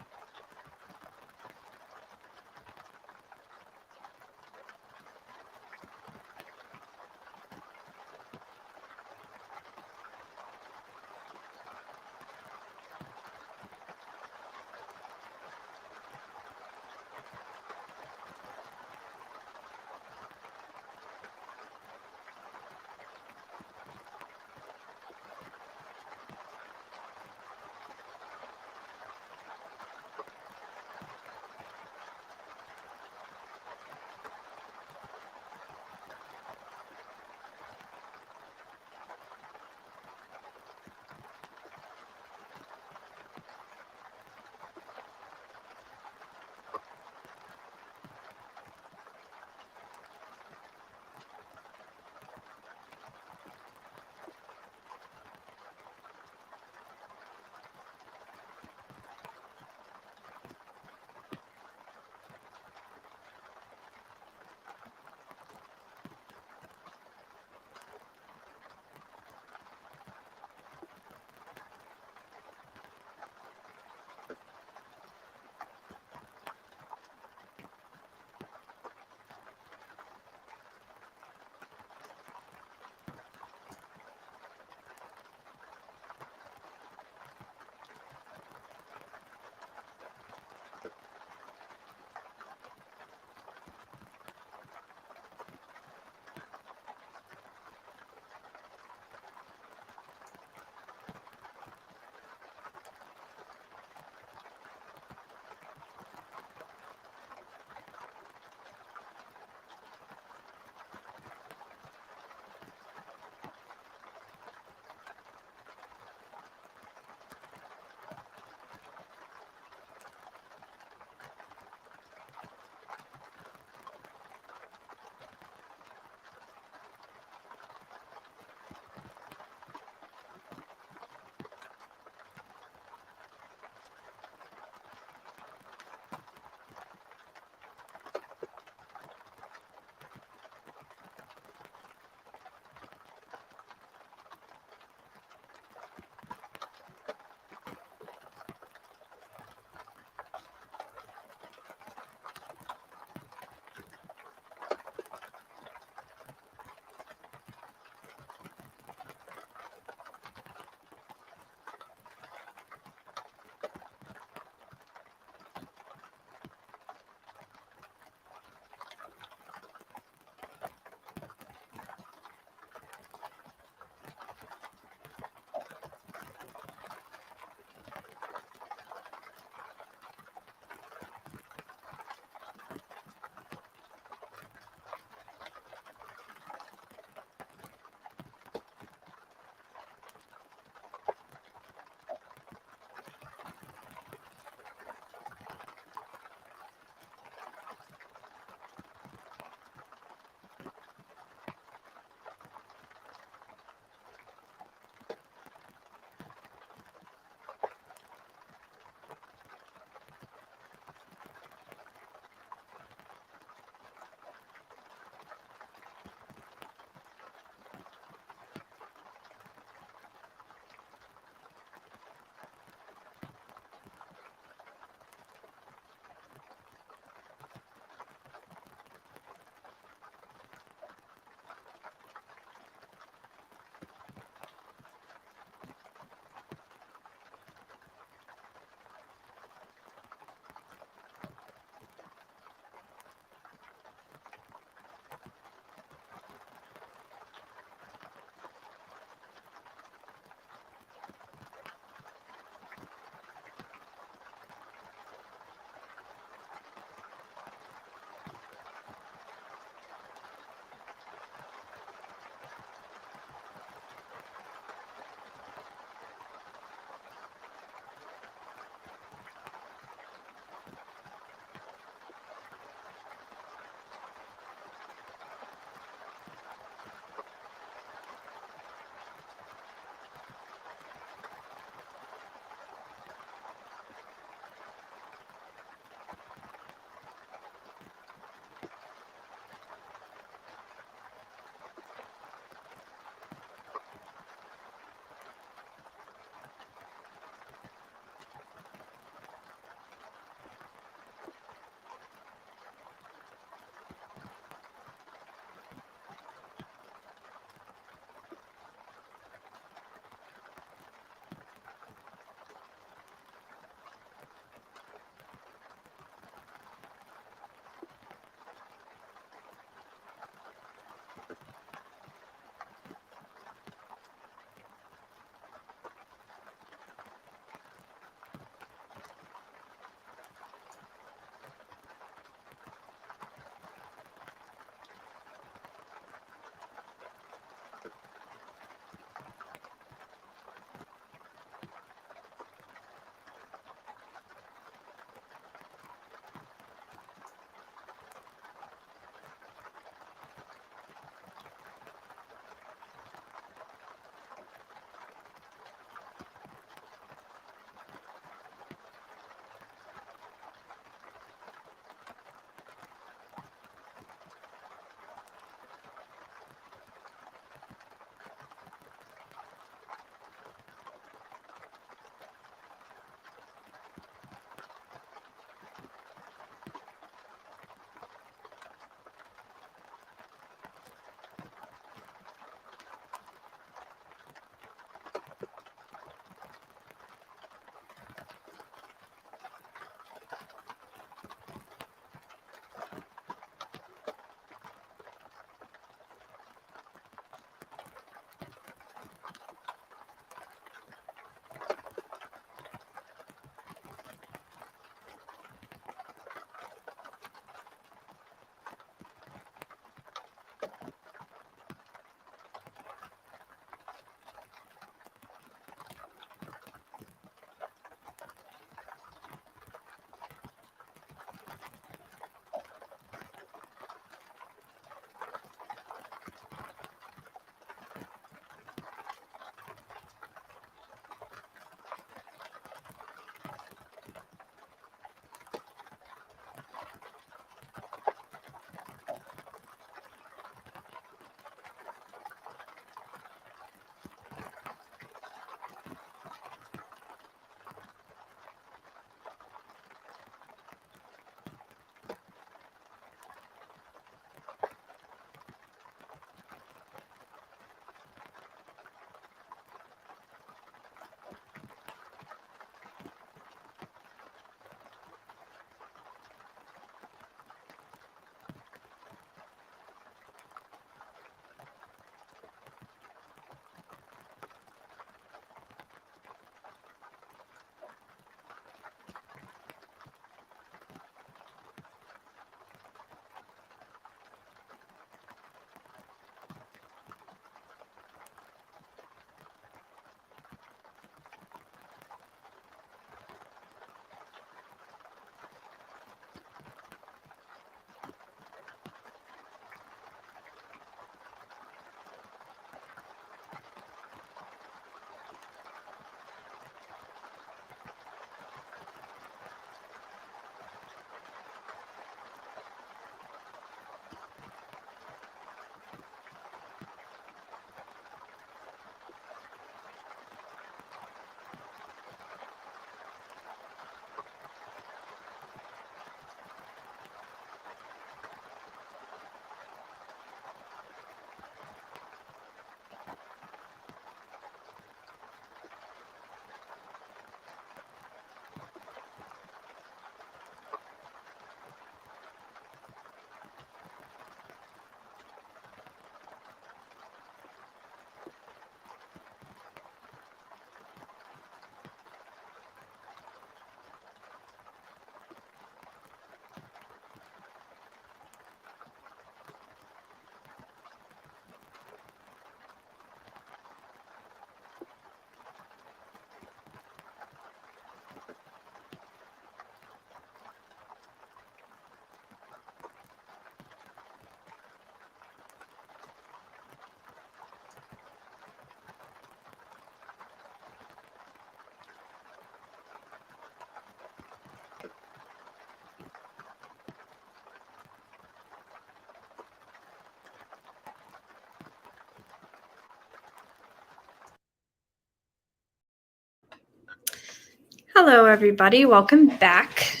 Speaker 1: Hello, everybody. Welcome back.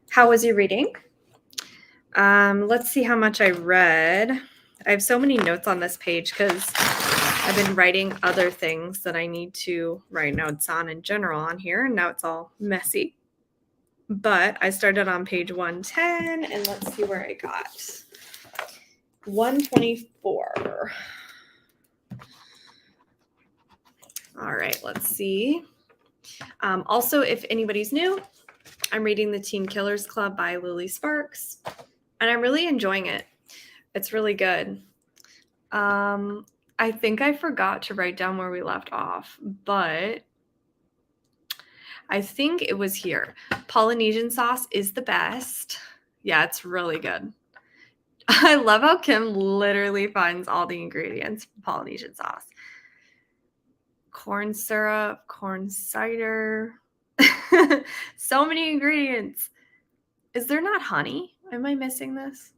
Speaker 1: How was your reading? Let's see how much I read. I have so many notes on this page because I've been writing other things that I need to write notes on in general on here, and now it's all messy. But I started on page 110, and let's see where I got. 124. All right, let's see. Also, if anybody's new, I'm reading The Teen Killers Club by Lily Sparks, and I'm really enjoying it. It's really good. I think I forgot to write down where we left off, but I think it was here. Polynesian sauce is the best. Yeah, it's really good. I love how Kim literally finds all the ingredients for Polynesian sauce. Corn syrup, corn cider. So many ingredients. Is there not honey? Am I missing this?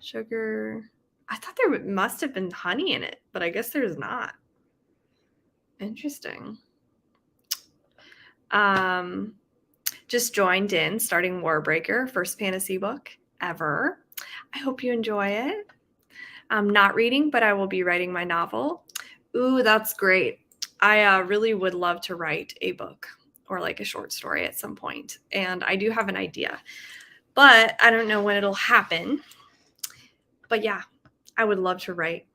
Speaker 1: Sugar. I thought there must have been honey in it, but I guess there's not. Interesting. Just joined in, starting Warbreaker, first fantasy book ever. I hope you enjoy it. I'm not reading, but I will be writing my novel. Ooh, that's great. I really would love to write a book or like a short story at some point. And I do have an idea, but I don't know when it'll happen. But yeah, I would love to write.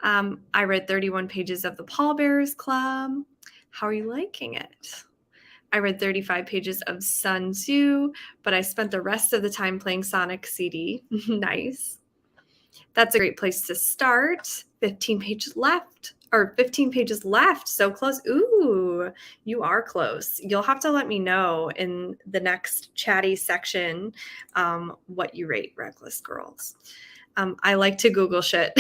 Speaker 1: I read 31 pages of the Pallbearers Club. How are you liking it? I read 35 pages of Sun Tzu, but I spent the rest of the time playing Sonic CD. Nice. That's a great place to start. 15 pages left. So close. Ooh, you are close. You'll have to let me know in the next chatty section what you rate Reckless Girls. I like to Google shit.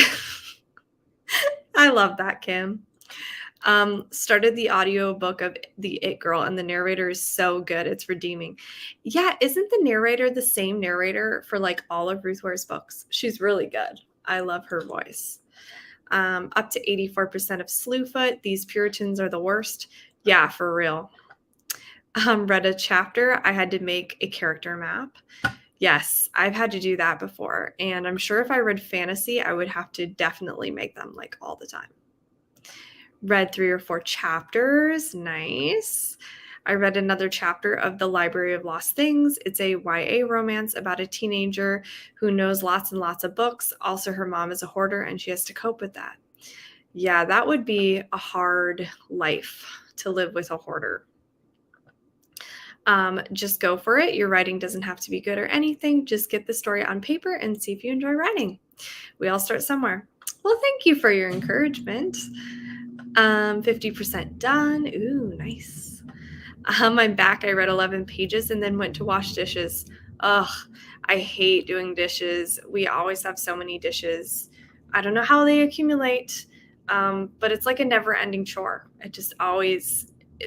Speaker 1: I love that, Kim. Started the audiobook of The It Girl, and the narrator is so good. It's redeeming. Yeah, isn't the narrator the same narrator for like all of Ruth Ware's books? She's really good. I love her voice. Up to 84% of Slewfoot. These Puritans are the worst. Yeah, for real. Read a chapter. I had to make a character map. Yes, I've had to do that before. And I'm sure if I read fantasy, I would have to definitely make them like all the time. Read 3 or 4 chapters. Nice. I read another chapter of The Library of Lost Things. It's a YA romance about a teenager who knows lots and lots of books. Also, her mom is a hoarder and she has to cope with that. Yeah, that would be a hard life to live with a hoarder. Just go for it. Your writing doesn't have to be good or anything. Just get the story on paper and see if you enjoy writing. We all start somewhere. Well, thank you for your encouragement. 50% done. Ooh, nice. I'm back. I read 11 pages and then went to wash dishes. Ugh, I hate doing dishes. We always have so many dishes. I don't know how they accumulate, but it's like a never-ending chore.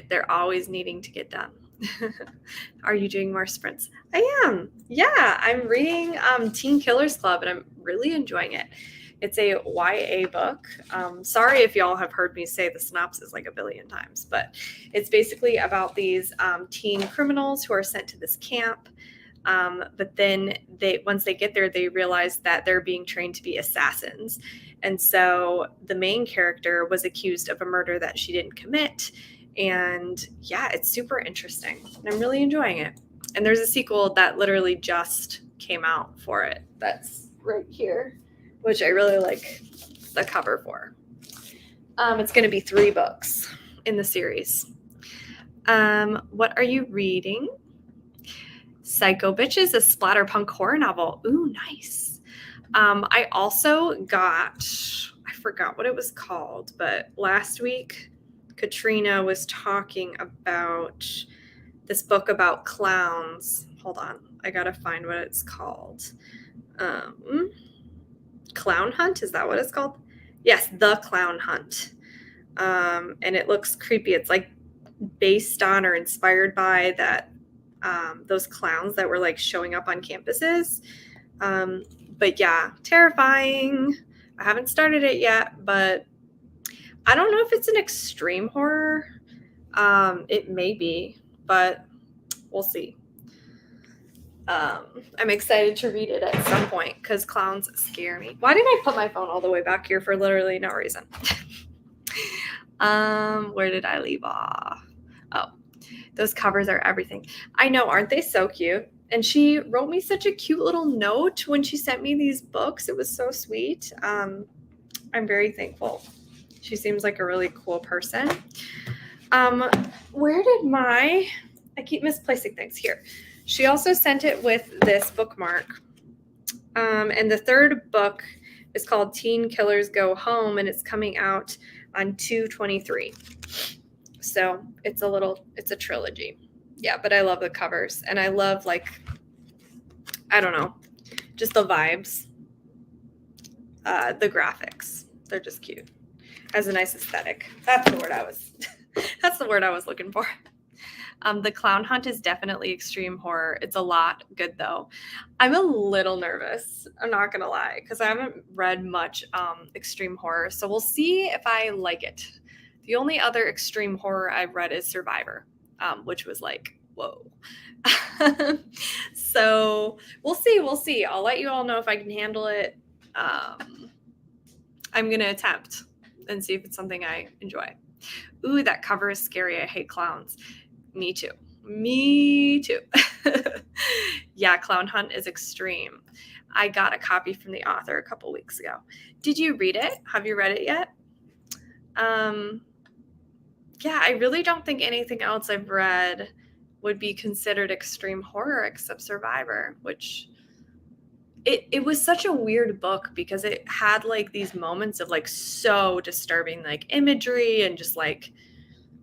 Speaker 1: They're always needing to get done. Are you doing more sprints? I am. Yeah, I'm reading Teen Killers Club, and I'm really enjoying it. It's a YA book. Sorry if y'all have heard me say the synopsis like a billion times, but it's basically about these teen criminals who are sent to this camp. But then once they get there, they realize that they're being trained to be assassins. And so the main character was accused of a murder that she didn't commit. And yeah, it's super interesting. And I'm really enjoying it. And there's a sequel that literally just came out for it. That's right here, which I really like the cover for. It's going to be 3 books in the series. What are you reading? Psycho Bitches, a splatterpunk horror novel. Ooh, nice. I also got, I forgot what it was called, but last week Katrina was talking about this book about clowns. Hold on, I gotta find what it's called. Clown Hunt, is that what it's called? Yes, The Clown Hunt. And it looks creepy. It's like based on or inspired by that those clowns that were like showing up on campuses. But yeah, terrifying. I haven't started it yet, but I don't know if it's an extreme horror. It may be, but we'll see. I'm excited to read it at some point because clowns scare me. Why did I put my phone all the way back here for literally no reason? Where did I leave off? Oh, those covers are everything. I know, aren't they so cute? And she wrote me such a cute little note when she sent me these books. It was so sweet. I'm very thankful. She seems like a really cool person. Where did I keep misplacing things here. She also sent it with this bookmark. And the third book is called Teen Killers Go Home, and it's coming out on 2/23. So it's a trilogy. Yeah, but I love the covers, and I love, like, I don't know, just the vibes. The graphics. They're just cute. Has a nice aesthetic. That's the word I was looking for. The Clown Hunt is definitely extreme horror. It's a lot good, though. I'm a little nervous. I'm not going to lie, because I haven't read much extreme horror. So we'll see if I like it. The only other extreme horror I've read is Survivor, which was like, whoa. So we'll see. We'll see. I'll let you all know if I can handle it. I'm going to attempt and see if it's something I enjoy. Ooh, that cover is scary. I hate clowns. Me too. Yeah, Clown Hunt is extreme. I got a copy from the author a couple weeks ago. Did you read it? Have you read it yet? Yeah, I really don't think anything else I've read would be considered extreme horror except Survivor, which it was such a weird book because it had like these moments of like so disturbing like imagery and just like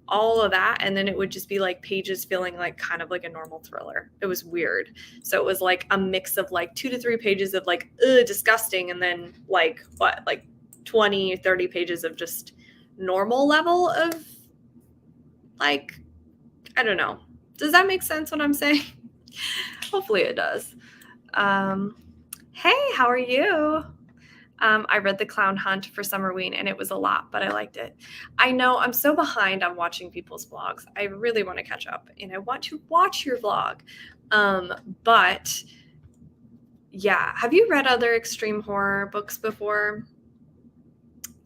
Speaker 1: all of that, and then it would just be like pages feeling like kind of like a normal thriller. It was weird. So it was like a mix of like 2 to 3 pages of like disgusting, and then like 20 or 30 pages of just normal level of like, I don't know. Does that make sense what I'm saying? Hopefully it does. Hey, how are you? I read The Clown Hunt for Summerween, and it was a lot, but I liked it. I know I'm so behind on watching people's vlogs. I really want to catch up, and I want to watch your vlog. But yeah, have you read other extreme horror books before?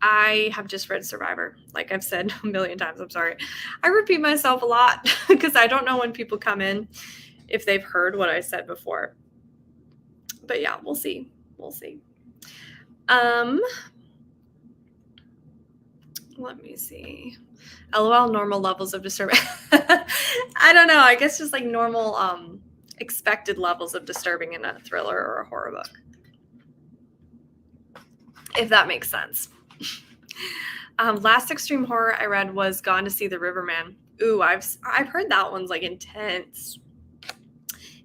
Speaker 1: I have just read Survivor. Like I've said a million times, I'm sorry. I repeat myself a lot because I don't know when people come in if they've heard what I said before. But yeah, we'll see. We'll see. Let me see. LOL, normal levels of disturbing. I don't know. I guess just like normal expected levels of disturbing in a thriller or a horror book. If that makes sense. Last extreme horror I read was Gone to See the Riverman. Ooh, I've heard that one's like intense.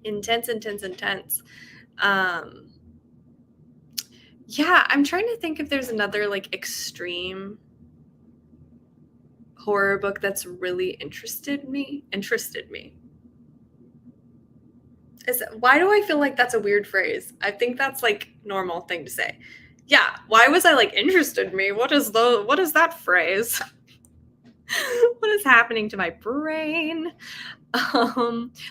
Speaker 1: Intense. Yeah, I'm trying to think if there's another like extreme horror book that's really interested me. Why do I feel like that's a weird phrase? I think that's like normal thing to say. Yeah, why was I like interested me? What is that phrase? What is happening to my brain?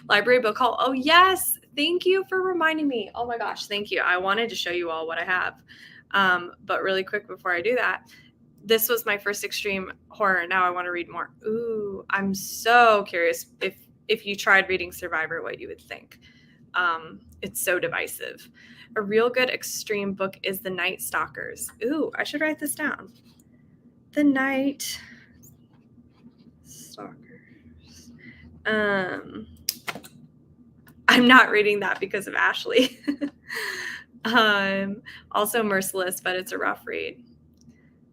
Speaker 1: Library book haul. Oh yes, thank you for reminding me. Oh my gosh, thank you. I wanted to show you all what I have. But really quick before I do that, this was my first extreme horror. Now I want to read more. Ooh, I'm so curious if you tried reading Survivor, what you would think. It's so divisive. A real good extreme book is The Night Stalkers. Ooh, I should write this down. The Night Stalkers. I'm not reading that because of Ashley. Also Merciless, but it's a rough read.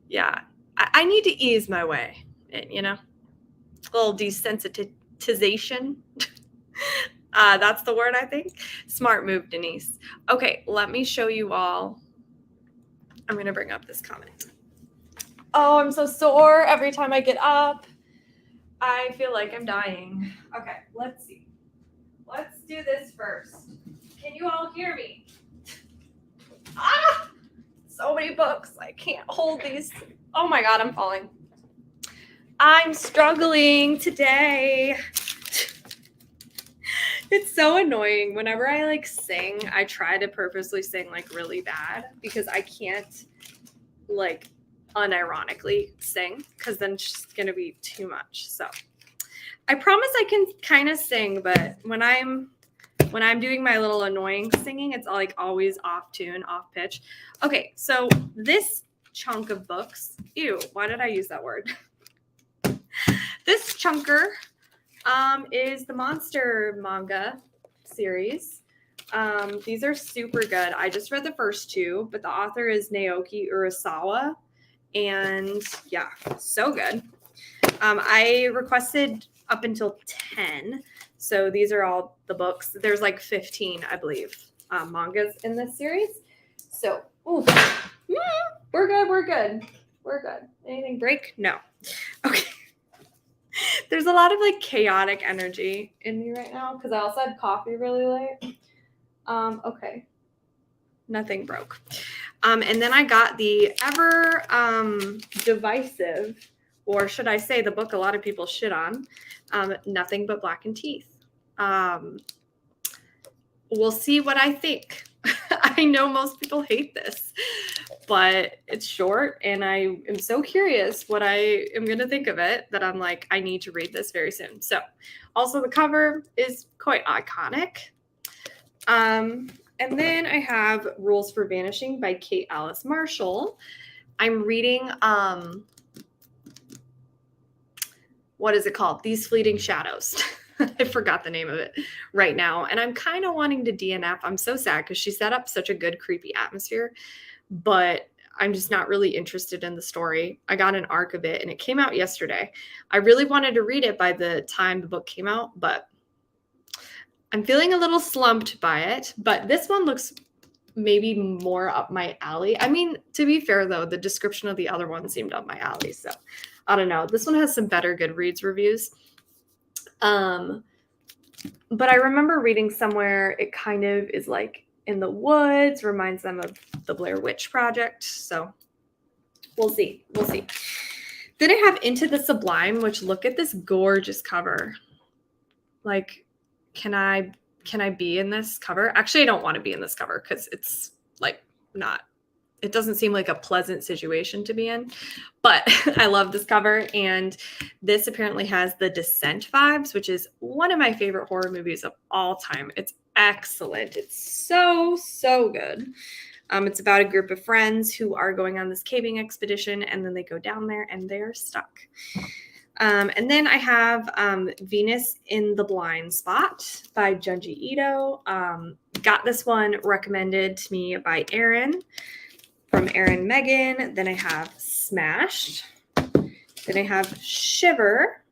Speaker 1: Yeah, I need to ease my way in, a little desensitization. That's the word, I think. Smart move, Denise. Okay, let me show you all. I'm going to bring up this comment. Oh, I'm so sore every time I get up. I feel like I'm dying. Okay, let's see. Let's do this first. Can you all hear me? So many books. I can't hold these. Oh my God, I'm falling. I'm struggling today. It's so annoying. Whenever I like sing, I try to purposely sing like really bad because I can't like unironically sing because then it's just gonna be too much. So I promise I can kind of sing, but when I'm doing my little annoying singing, it's like always off tune, off pitch. Okay, so this chunk of books, ew, why did I use that word? This chunker is the Monster manga series. These are super good. I just read the first two, but the author is Naoki Urasawa. And yeah, so good. I requested up until 10. So these are all the books. There's like 15, I believe, mangas in this series. So, ooh, we're good. We're good. We're good. Anything break? No. Okay. There's a lot of like chaotic energy in me right now because I also had coffee really late. Okay. Nothing broke. And then I got the ever divisive, or should I say the book a lot of people shit on, Nothing But Blackened Teeth. We'll see what I think. I know most people hate this, but it's short and I am so curious what I am going to think of it that I'm like, I need to read this very soon. So also the cover is quite iconic. And then I have Rules for Vanishing by Kate Alice Marshall. I'm reading, what is it called? These Fleeting Shadows. I forgot the name of it right now. And I'm kind of wanting to DNF. I'm so sad because she set up such a good creepy atmosphere, but I'm just not really interested in the story. I got an arc of it and it came out yesterday. I really wanted to read it by the time the book came out, but I'm feeling a little slumped by it. But this one looks maybe more up my alley. I mean, to be fair though, the description of the other one seemed up my alley. So I don't know. This one has some better Goodreads reviews. But I remember reading somewhere it kind of is like in the woods, reminds them of the Blair Witch Project. So we'll see. We'll see. Then I have Into the Sublime, which look at this gorgeous cover. Like, can I be in this cover? Actually, I don't want to be in this cover because it's like not, it doesn't seem like a pleasant situation to be in, but I love this cover. And this apparently has the Descent vibes, which is one of my favorite horror movies of all time. It's excellent. It's so, so good. It's about a group of friends who are going on this caving expedition, and then they go down there and they're stuck. And then I have Venus in the Blind Spot by Junji Ito. Got this one recommended to me by Erin, from Erin Megan. Then I have Smashed. Then I have Shiver.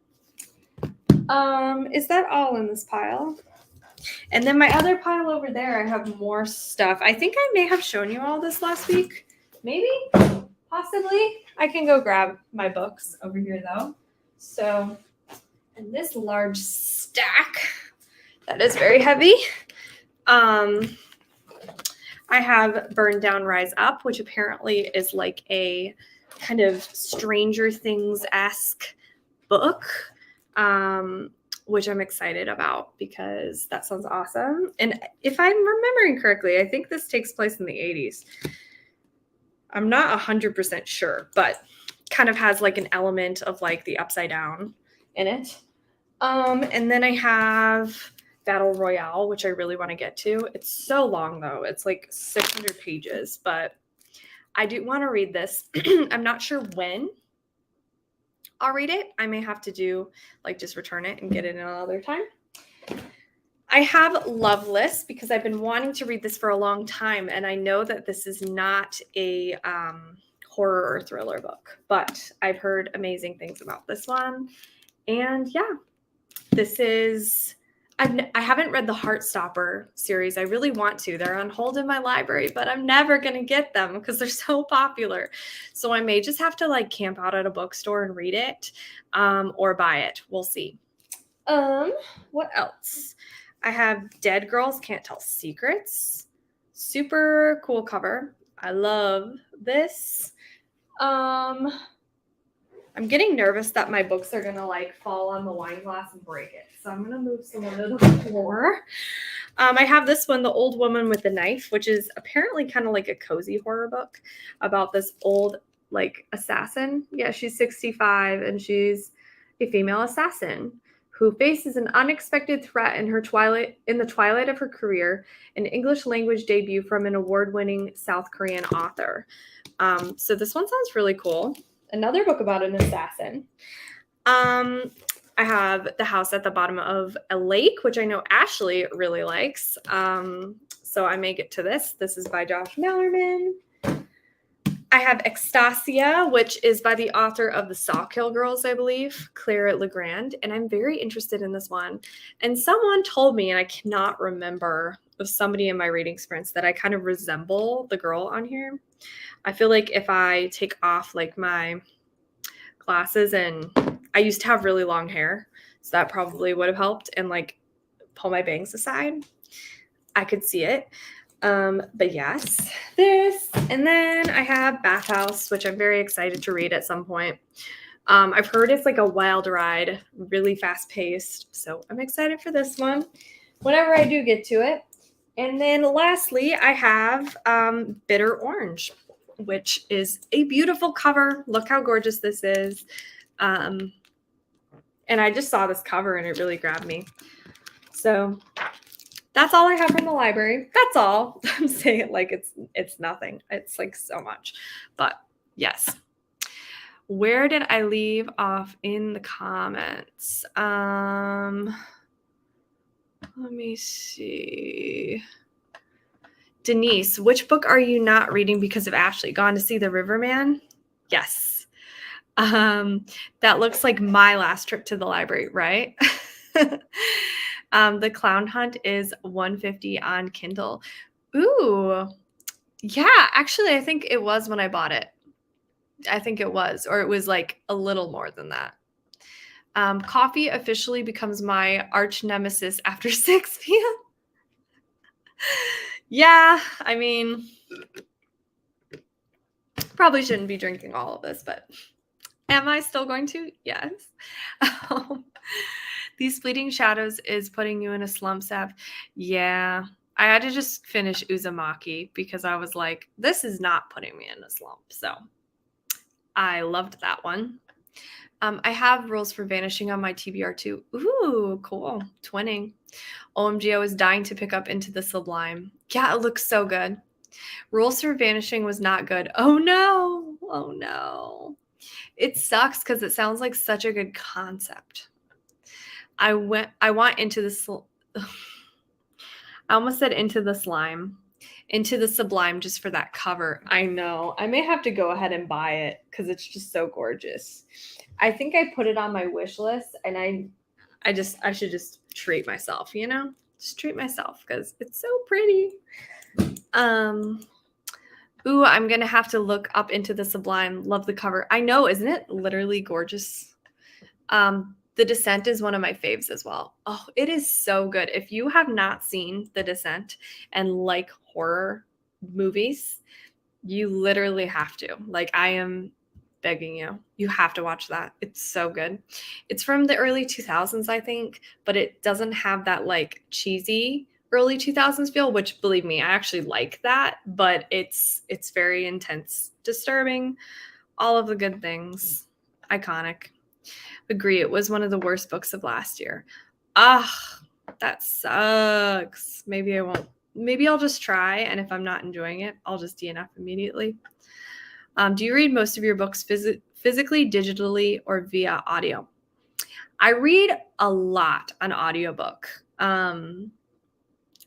Speaker 1: Is that all in this pile? And then my other pile over there, I have more stuff. I think I may have shown you all this last week. Maybe? Possibly. I can go grab my books over here though. So, and this large stack that is very heavy. I have Burn Down, Rise Up, which apparently is like a kind of Stranger Things-esque book, which I'm excited about because that sounds awesome. And if I'm remembering correctly, I think this takes place in the 80s. I'm not 100% sure, but kind of has like an element of like the Upside Down in it. And then I have Battle Royale, which I really want to get to. It's so long though. It's like 600 pages, but I do want to read this. I'm not sure when I'll read it. I may have to do like just return it and get it another time. I have Loveless because I've been wanting to read this for a long time, and I know that this is not a horror or thriller book, but I've heard amazing things about this one. And yeah, this is, I haven't read the Heartstopper series. I really want to. They're on hold in my library, but I'm never going to get them because they're so popular. So I may just have to like camp out at a bookstore and read it, or buy it. We'll see. What else? I have Dead Girls Can't Tell Secrets. Super cool cover. I love this. I'm I'm getting nervous that my books are gonna like fall on the wine glass and break it. So I'm gonna move some of the floor. I have this one, The Old Woman with the Knife, which is apparently kind of like a cozy horror book about this old like assassin. Yeah, she's 65 and she's a female assassin who faces an unexpected threat in the twilight of her career, an English language debut from an award-winning South Korean author. So this one sounds really cool. Another book about an assassin. I have The House at the Bottom of a Lake, which I know Ashley really likes. So I may get to this. This is by Josh Mallerman. I have Extasia, which is by the author of the Sawkill Girls, I believe, Claire Legrand. And I'm very interested in this one. And someone told me, and I cannot remember, of somebody in my reading sprints that I kind of resemble the girl on here. I feel like if I take off like my glasses, and I used to have really long hair, so that probably would have helped, and like pull my bangs aside, I could see it. But yes, this. And then I have Bathhouse, which I'm very excited to read at some point. I've heard it's like a wild ride, really fast paced. So I'm excited for this one whenever I do get to it. And then lastly, I have Bitter Orange, which is a beautiful cover. Look how gorgeous this is. And I just saw this cover and it really grabbed me. So that's all I have from the library. That's all. I'm saying it like it's nothing. It's like so much. But yes. Where did I leave off in the comments? Let me see. Denise, which book are you not reading because of Ashley? Gone to See the Riverman? Yes. That looks like my last trip to the library, right? The Clown Hunt is $150 on Kindle. Ooh. Yeah, actually, I think it was when I bought it. I think it was, or it was like a little more than that. Coffee officially becomes my arch nemesis after 6 p.m. Yeah, I mean, probably shouldn't be drinking all of this, but am I still going to? Yes. These Fleeting Shadows is putting you in a slump, Seth. Yeah, I had to just finish Uzumaki because I was like, this is not putting me in a slump. So I loved that one. I have Rules for Vanishing on my TBR too. Ooh, cool. Twinning. OMG, I was dying to pick up Into the Sublime. Yeah, it looks so good. Rules for Vanishing was not good. Oh no. Oh no. It sucks because it sounds like such a good concept. I want Into the I almost said Into the Slime. Into the Sublime just for that cover. I know. I may have to go ahead and buy it because it's just so gorgeous. I think I put it on my wish list, and I should just treat myself, you know? Just treat myself because it's so pretty. Ooh, I'm gonna have to look up Into the Sublime. Love the cover. I know, isn't it literally gorgeous? The Descent is one of my faves as well. Oh, it is so good. If you have not seen The Descent and like horror movies, you literally have to. Like, I am begging you. You have to watch that. It's so good. It's from the early 2000s, I think, but it doesn't have that like cheesy early 2000s feel, which believe me, I actually like that, but it's very intense, disturbing, all of the good things. Iconic. Agree, it was one of the worst books of last year. That sucks. Maybe I won't. Maybe I'll just try, and if I'm not enjoying it, I'll just DNF immediately. Do you read most of your books physically, digitally, or via audio? I read a lot on audiobook.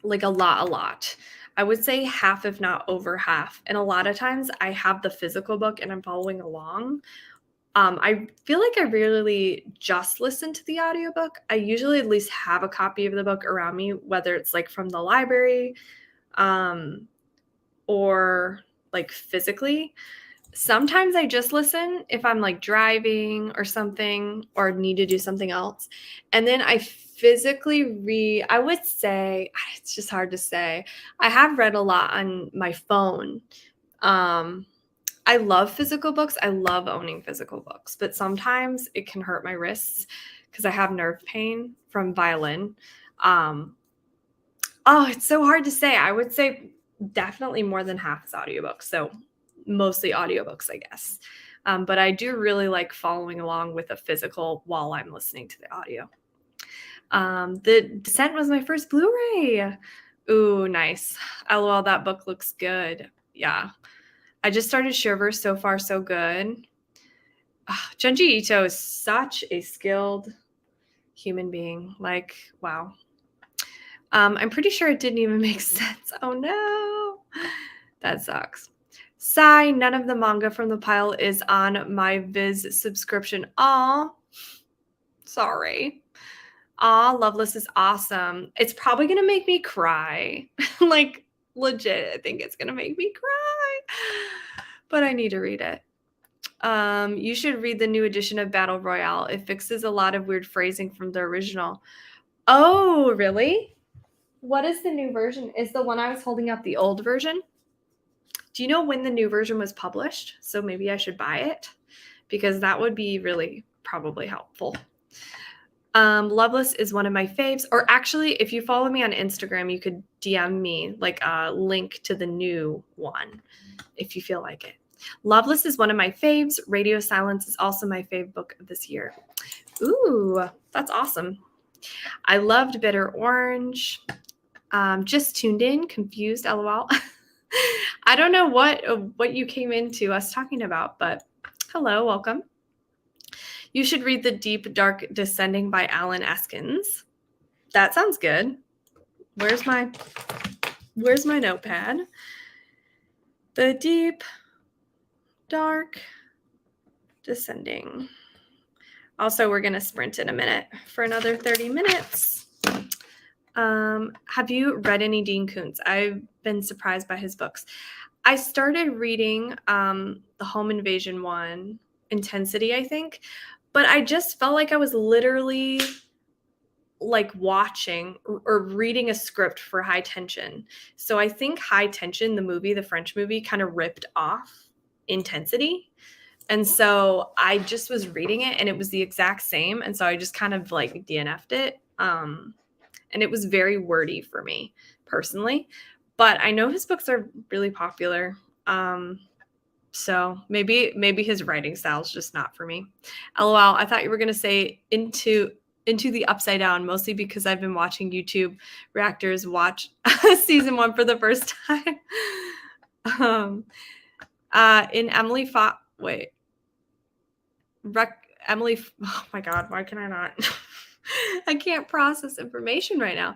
Speaker 1: Like a lot. I would say half, if not over half. And a lot of times I have the physical book and I'm following along. I feel like I rarely just listen to the audiobook. I usually at least have a copy of the book around me, whether it's like from the library or like physically. Sometimes I just listen if I'm like driving or something or need to do something else. And then I physically read, I would say, it's just hard to say. I have read a lot on my phone. I love physical books. I love owning physical books, but sometimes it can hurt my wrists because I have nerve pain from violin. Um, oh, it's so hard to say. I would say definitely more than half is audiobooks. So mostly audiobooks, I guess. But I do really like following along with a physical while I'm listening to the audio. The Descent was my first Blu-ray. Ooh, nice. LOL, that book looks good. Yeah. I just started Shiver. So far, so good. Junji Ito is such a skilled human being. Like, wow. I'm pretty sure it didn't even make sense. Oh no. That sucks. Sigh, none of the manga from the pile is on my Viz subscription. Aw. Sorry. Aw, Loveless is awesome. It's probably gonna make me cry. Like, legit, I think it's gonna make me cry. But I need to read it. You should read the new edition of Battle Royale. It fixes a lot of weird phrasing from the original. Oh, really? What is the new version? Is the one I was holding up the old version? Do you know when the new version was published? So maybe I should buy it because that would be really probably helpful. Loveless is one of my faves. Or actually, if you follow me on Instagram, you could DM me like a link to the new one if you feel like it. Loveless is one of my faves. Radio Silence is also my fave book of this year. Ooh, that's awesome. I loved Bitter Orange. Just tuned in, confused, lol. I don't know what you came into us talking about, but hello, welcome. You should read The Deep Dark Descending by Alan Eskins. That sounds good. Where's my notepad? The Deep Dark Descending. Also, we're going to sprint in a minute for another 30 minutes. Have you read any Dean Koontz? I've been surprised by his books. I started reading the Home Invasion one, Intensity, I think, but I just felt like I was literally like watching or reading a script for High Tension. So I think High Tension, the movie, the French movie, kind of ripped off Intensity. And so I just was reading it and it was the exact same. And so I just kind of like DNF'd it. And it was very wordy for me personally. But I know his books are really popular. So maybe his writing style is just not for me. LOL, I thought you were gonna say into the Upside Down, mostly because I've been watching YouTube reactors watch season 1 for the first time. In Emily Fox, Emily, oh my God, why can I not? I can't process information right now.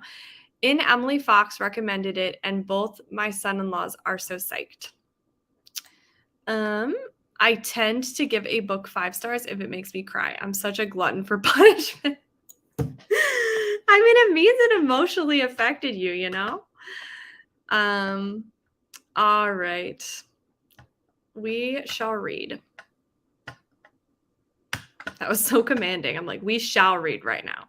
Speaker 1: In Emily Fox recommended it, and both my son-in-laws are so psyched. I tend to give a book 5 stars if it makes me cry. I'm such a glutton for punishment. I mean, it means it emotionally affected you, you know? All right. We shall read. That was so commanding. I'm like, we shall read right now.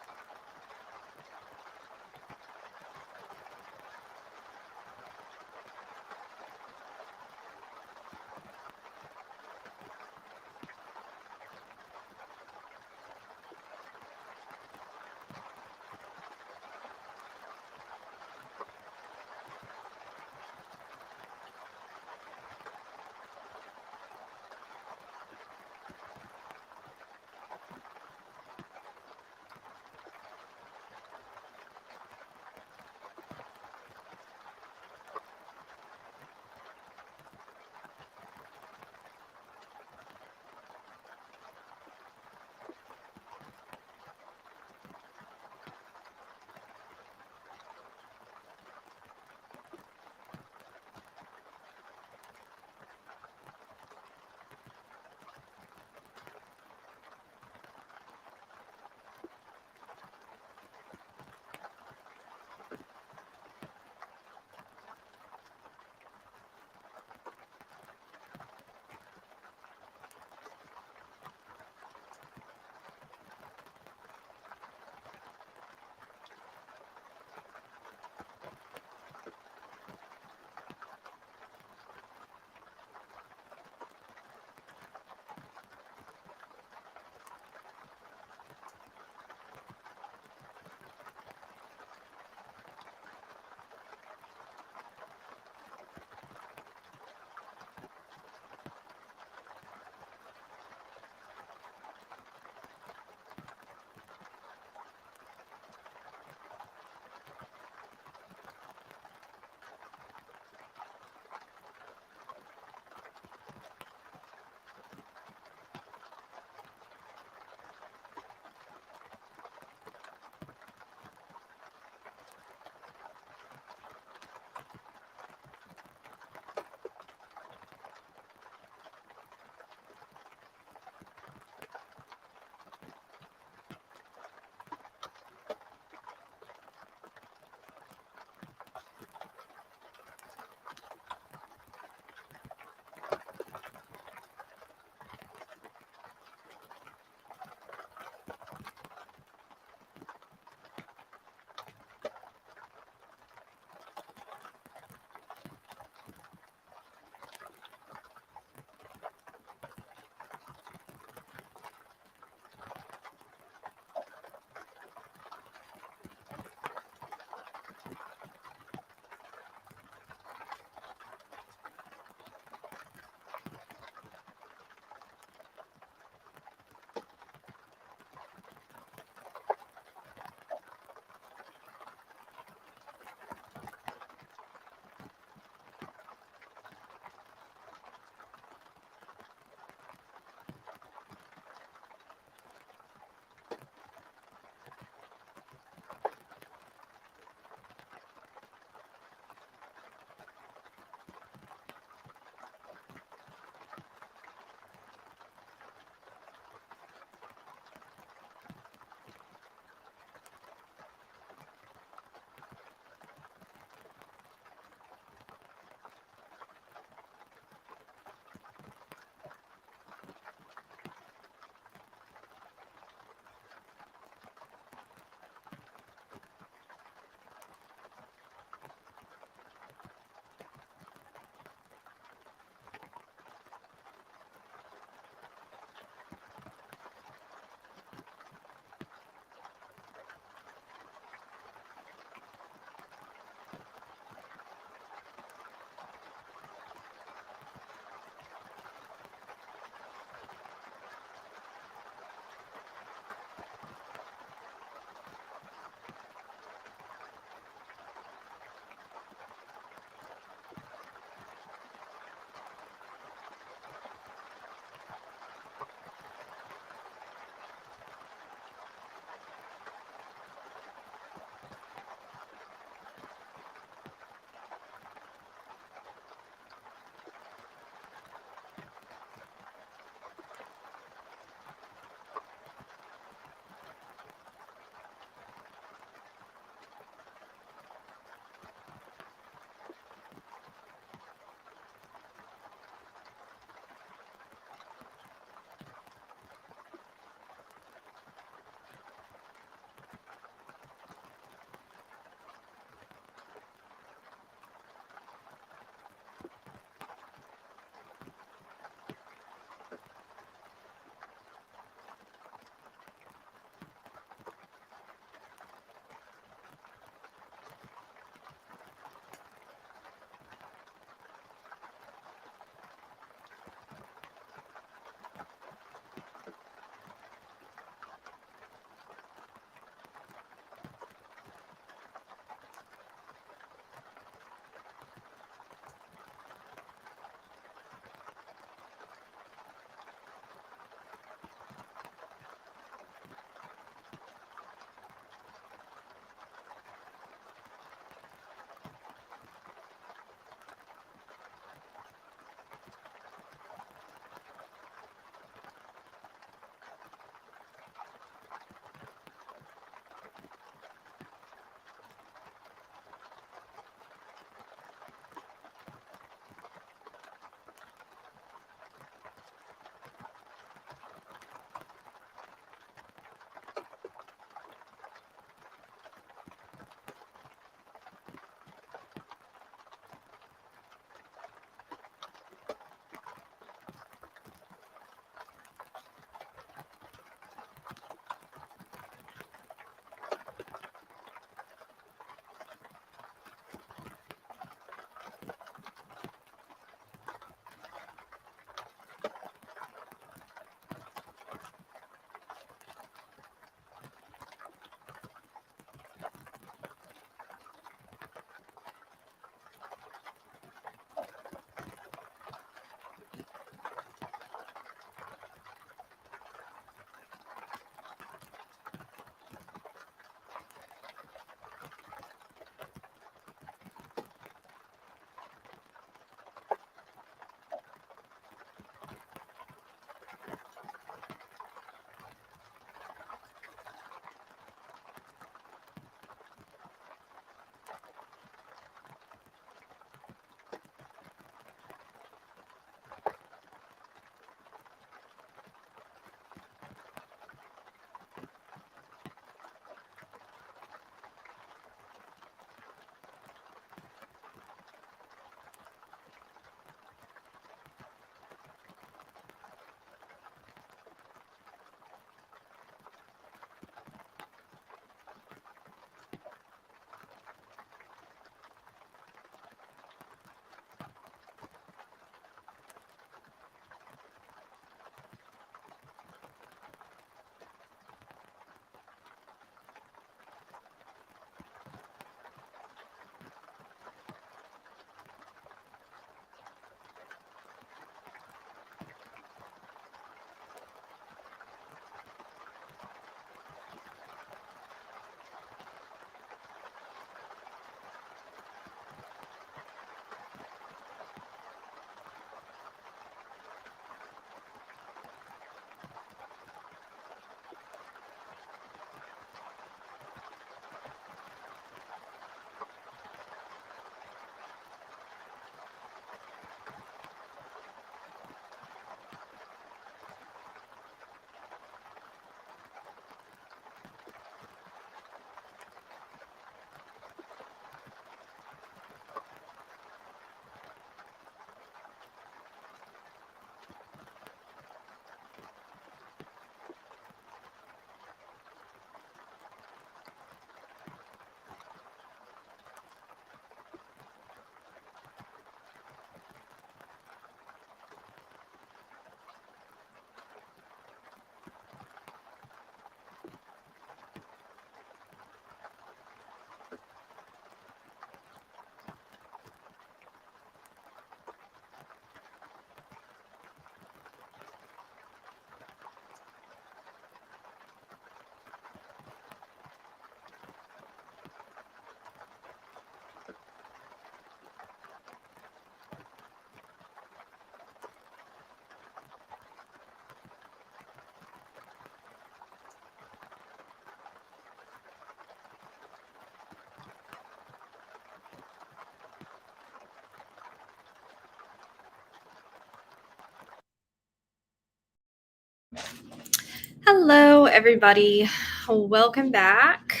Speaker 1: everybody. Welcome back.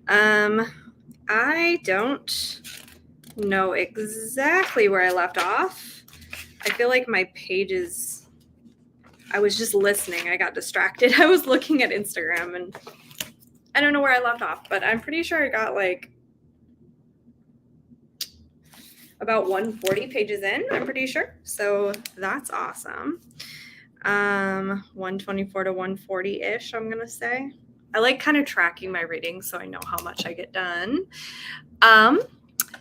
Speaker 1: I don't know exactly where I left off. I feel like my pages, I was just listening. I got distracted. I was looking at Instagram and I don't know where I left off, but I'm pretty sure I got like about 140 pages in, I'm pretty sure. So that's awesome. 124 to 140-ish, I'm going to say. I like kind of tracking my reading so I know how much I get done.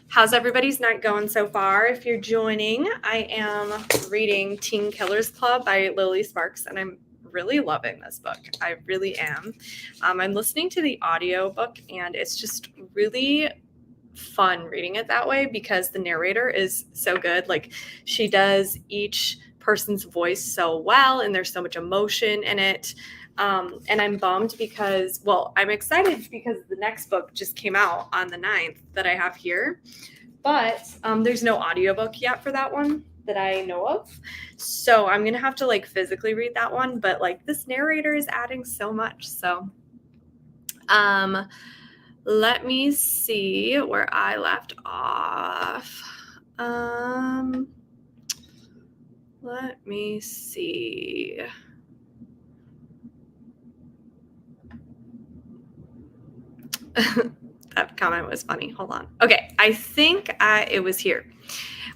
Speaker 1: How's everybody's night going so far? If you're joining, I am reading Teen Killers Club by Lily Sparks, and I'm really loving this book. I really am. I'm listening to the audio book, and it's just really fun reading it that way because the narrator is so good. Like, she does each person's voice so well, and there's so much emotion in it. And I'm bummed because, well, I'm excited because the next book just came out on the 9th that I have here, but there's no audiobook yet for that one that I know of. So I'm going to have to like physically read that one, but like this narrator is adding so much. So let me see where I left off. Let me see. That comment was funny. Hold on. Okay, I think it was here.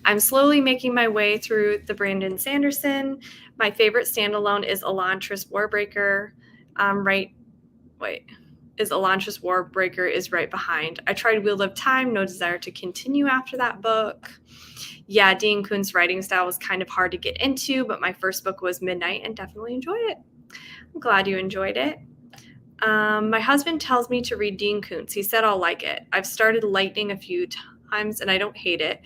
Speaker 1: I'm slowly making my way through the Brandon Sanderson. My favorite standalone is Elantris Warbreaker. Elantris Warbreaker is right behind. I tried Wheel of Time, no desire to continue after that book. Yeah, Dean Koontz' writing style was kind of hard to get into, but my first book was Midnight and definitely enjoyed it. I'm glad you enjoyed it. My husband tells me to read Dean Koontz. He said I'll like it. I've started Lightning a few times and I don't hate it.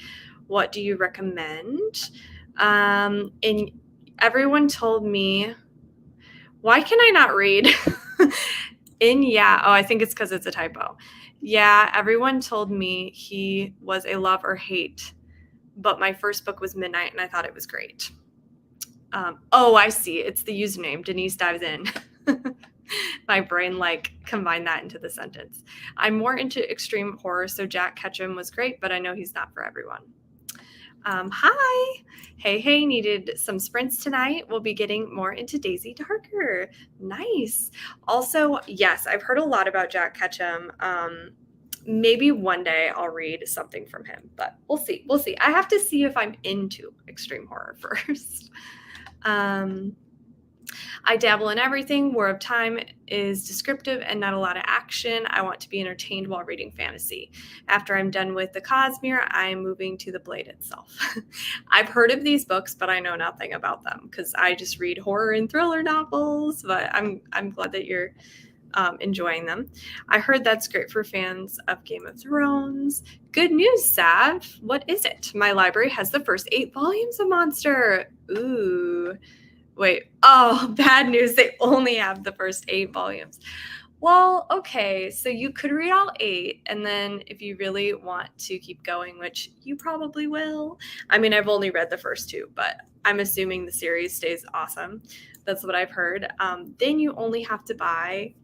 Speaker 1: What do you recommend? And everyone told me, why can I not read? I think it's because it's a typo. Yeah, everyone told me he was a love or hate, but my first book was Midnight and I thought it was great. I see. It's the username. Denise dives in. My brain combined that into the sentence. I'm more into extreme horror, so Jack Ketchum was great, but I know he's not for everyone. Hi. Hey, needed some sprints tonight. We'll be getting more into Daisy Darker. Nice. Also, yes, I've heard a lot about Jack Ketchum. Maybe one day I'll read something from him, but we'll see. I have to see if I'm into extreme horror first. I dabble in everything. War of Time is descriptive and not a lot of action. I want to be entertained while reading fantasy. After I'm done with the Cosmere, I'm moving to the Blade itself. I've heard of these books, but I know nothing about them because I just read horror and thriller novels, but I'm glad that you're enjoying them. I heard that's great for fans of Game of Thrones. Good news, Sav. What is it? My library has the first 8 volumes of Monster. Ooh. Wait, bad news. They only have the first 8 volumes. Well, okay, so you could read all 8, and then if you really want to keep going, which you probably will. I mean, I've only read the first 2, but I'm assuming the series stays awesome. That's what I've heard. Then you only have to buy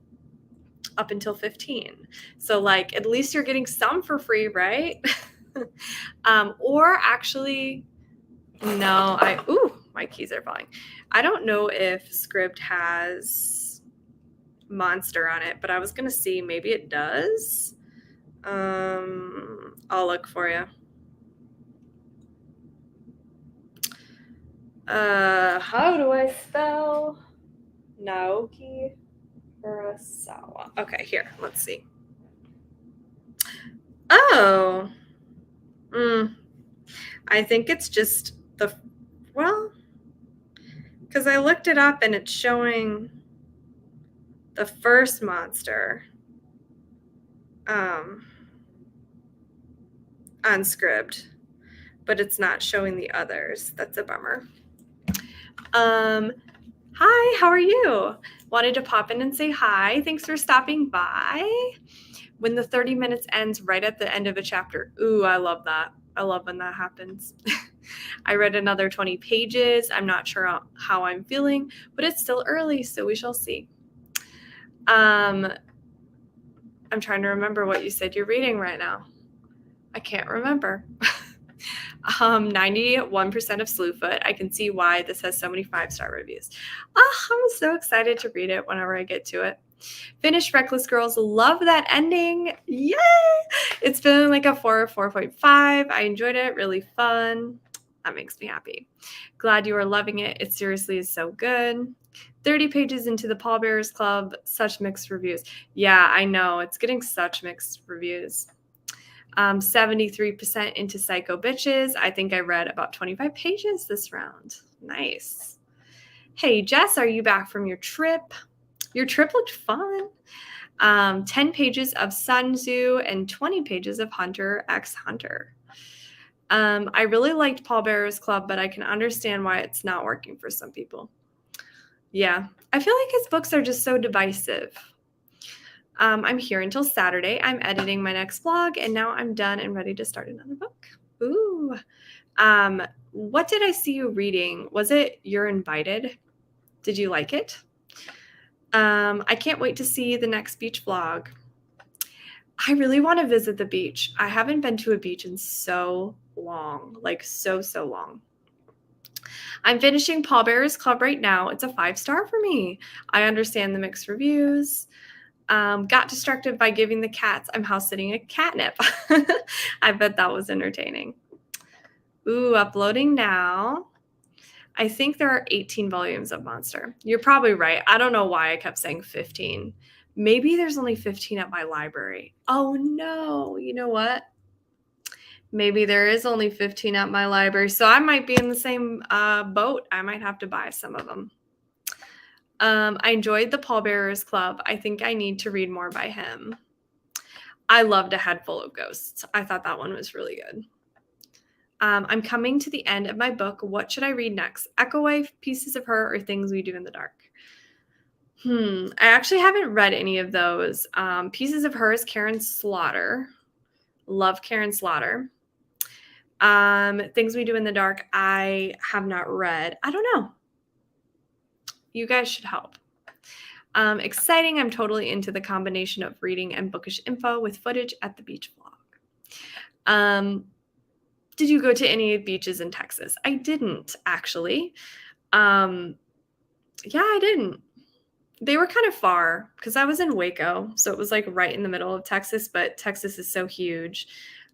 Speaker 1: up until 15. So, at least you're getting some for free, right? Or actually, no, my keys are falling. I don't know if Scribd has Monster on it, but I was going to see. Maybe it does. I'll look for you. How do I spell Naoki Urasawa? Okay, here. Let's see. Oh. I think it's just because I looked it up and it's showing the first Monster on Scribd, but it's not showing the others. That's a bummer. Hi, how are you? Wanted to pop in and say hi. Thanks for stopping by. When the 30 minutes ends right at the end of a chapter. Ooh, I love that. I love when that happens. I read another 20 pages. I'm not sure how I'm feeling, but it's still early, so we shall see. I'm trying to remember what you said you're reading right now. I can't remember. 91% of Slewfoot. I can see why this has so many 5-star reviews. Oh, I'm so excited to read it whenever I get to it. Finished Reckless Girls. Love that ending. Yay! It's feeling like a 4 or 4.5. I enjoyed it. Really fun. That makes me happy. Glad you are loving it. It seriously is so good. 30 pages into the Pallbearers Club. Such mixed reviews. Yeah, I know. It's getting such mixed reviews. 73% into Psycho Bitches. I think I read about 25 pages this round. Nice. Hey, Jess, are you back from your trip? Your trip looked fun. 10 pages of Sun Tzu and 20 pages of Hunter x Hunter. I really liked Pallbearers Club, but I can understand why it's not working for some people. Yeah, I feel like his books are just so divisive. I'm here until Saturday. I'm editing my next blog, and now I'm done and ready to start another book. Ooh. What did I see you reading? Was it You're Invited? Did you like it? I can't wait to see the next beach vlog. I really want to visit the beach. I haven't been to a beach in so long, like so long. I'm finishing Pallbearers Club right now. It's a 5-star for me. I understand the mixed reviews. Got distracted by giving the cats I'm house sitting a catnip. I bet that was entertaining. Ooh, uploading now. I think there are 18 volumes of Monster. You're probably right. I don't know why I kept saying 15. Maybe there's only 15 at my library. Oh no, you know what? Maybe there is only 15 at my library. So I might be in the same boat. I might have to buy some of them. I enjoyed the Pallbearers Club. I think I need to read more by him. I loved A Head Full of Ghosts. I thought that one was really good. I'm coming to the end of my book. What should I read next? Echo Wife, Pieces of Her, or Things We Do in the Dark? I actually haven't read any of those. Pieces of Her is Karen Slaughter. Love Karen Slaughter. Things We Do in the Dark, I have not read. I don't know. You guys should help. Exciting. I'm totally into the combination of reading and bookish info with footage at the beach vlog. Did you go to any beaches in Texas? I didn't, actually. Yeah, I didn't. They were kind of far because I was in Waco, so it was like right in the middle of Texas, but Texas is so huge.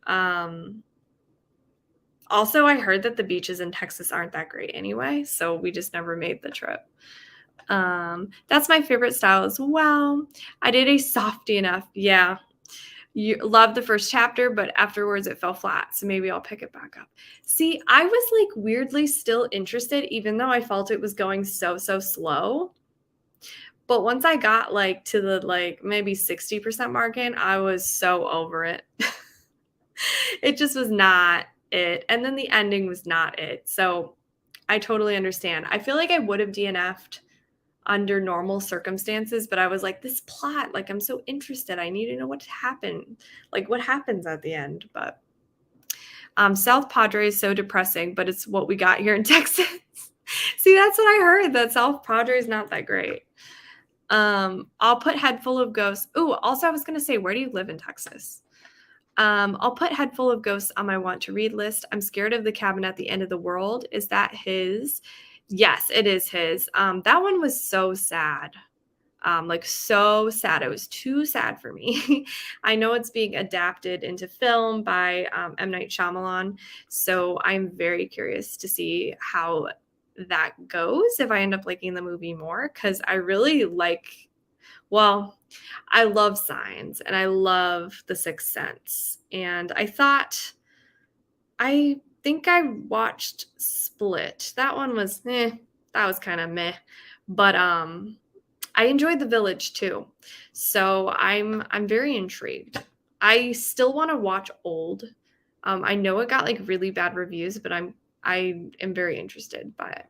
Speaker 1: Also, I heard that the beaches in Texas aren't that great anyway, so we just never made the trip. That's my favorite style as well. I did a softy enough. Yeah. You love the first chapter, but afterwards it fell flat. So maybe I'll pick it back up. See, I was like weirdly still interested, even though I felt it was going so slow. But once I got like to the like maybe 60% margin, I was so over it. It just was not it. And then the ending was not it. So I totally understand. I feel like I would have DNF'd under normal circumstances, but I was like, this plot, like I'm so interested. I need to know what happened, like what happens at the end. But South Padre is so depressing, but it's what we got here in Texas. See, that's what I heard, that South Padre is not that great. I'll put Head Full of Ghosts. Oh, also I was going to say, where do you live in Texas? I'll put Head Full of Ghosts on my want to read list. I'm scared of the cabin at the end of the world. Is that his? Yes, it is his. That one was so sad. Like so sad. It was too sad for me. I know it's being adapted into film by M. Night Shyamalan. So I'm very curious to see how that goes if I end up liking the movie more, because I really like, well, I love Signs and I love The Sixth Sense. And I think I watched Split. That one was that was kind of meh. But I enjoyed The Village too. So I'm very intrigued. I still want to watch Old. I know it got like really bad reviews, but I am very interested by it.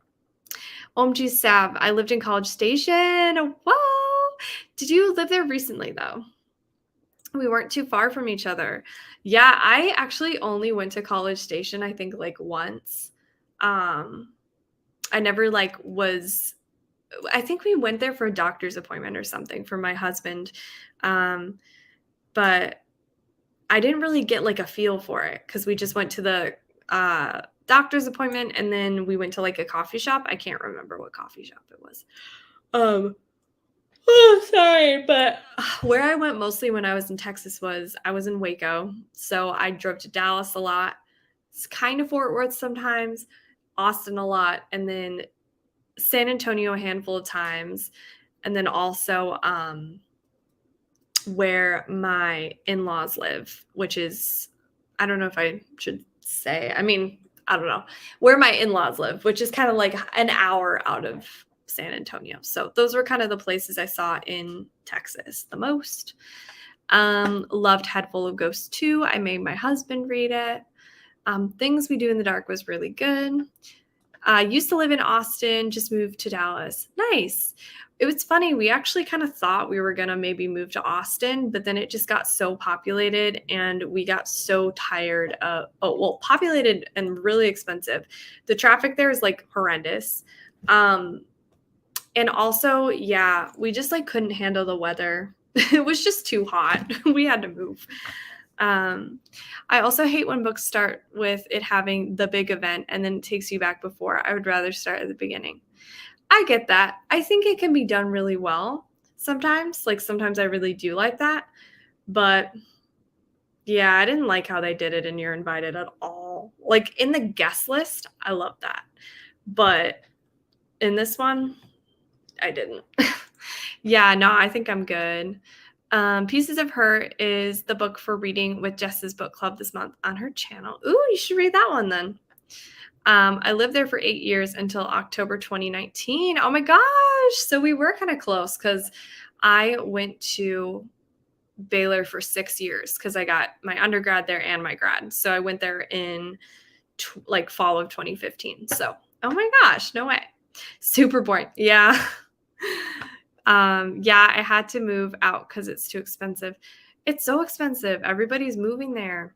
Speaker 1: OMG Sav, I lived in College Station. Whoa! Did you live there recently though? We weren't too far from each other. Yeah, I actually only went to College Station, I think like once. I never like was I think we went there for a doctor's appointment or something for my husband. Um, but I didn't really get like a feel for it because we just went to the doctor's appointment and then we went to like a coffee shop. I can't remember what coffee shop it was. Um, oh, sorry, but where I went mostly when I was in Texas was I was in Waco. So I drove to Dallas a lot. It's kind of Fort Worth sometimes, Austin a lot, and then San Antonio a handful of times. And then also where my in-laws live, which is, I don't know if I should say, I mean, I don't know, where my in-laws live, which is kind of like an hour out of San Antonio. So those were kind of the places I saw in Texas the most. Loved Head Full of Ghosts 2. I made my husband read it. Things We Do in the Dark was really good. Used to live in Austin, just moved to Dallas. Nice. It was funny. We actually kind of thought we were going to maybe move to Austin, but then it just got so populated and we got so tired of, populated and really expensive. The traffic there is like horrendous. And also, yeah, we just like couldn't handle the weather. It was just too hot. We had to move. I also hate when books start with it having the big event and then it takes you back before. I would rather start at the beginning. I get that. I think it can be done really well sometimes. Like sometimes I really do like that. But yeah, I didn't like how they did it in You're Invited at all. Like in the guest list, I love that. But in this one, I didn't. Yeah, no, I think I'm good. Pieces of Her is the book for reading with Jess's book club this month on her channel. Ooh, you should read that one then. I lived there for 8 years until October 2019. Oh my gosh. So we were kind of close because I went to Baylor for 6 years because I got my undergrad there and my grad. So I went there in like fall of 2015. So, oh my gosh, no way. Super boring. Yeah. Yeah, I had to move out because it's too expensive. It's so expensive. Everybody's moving there.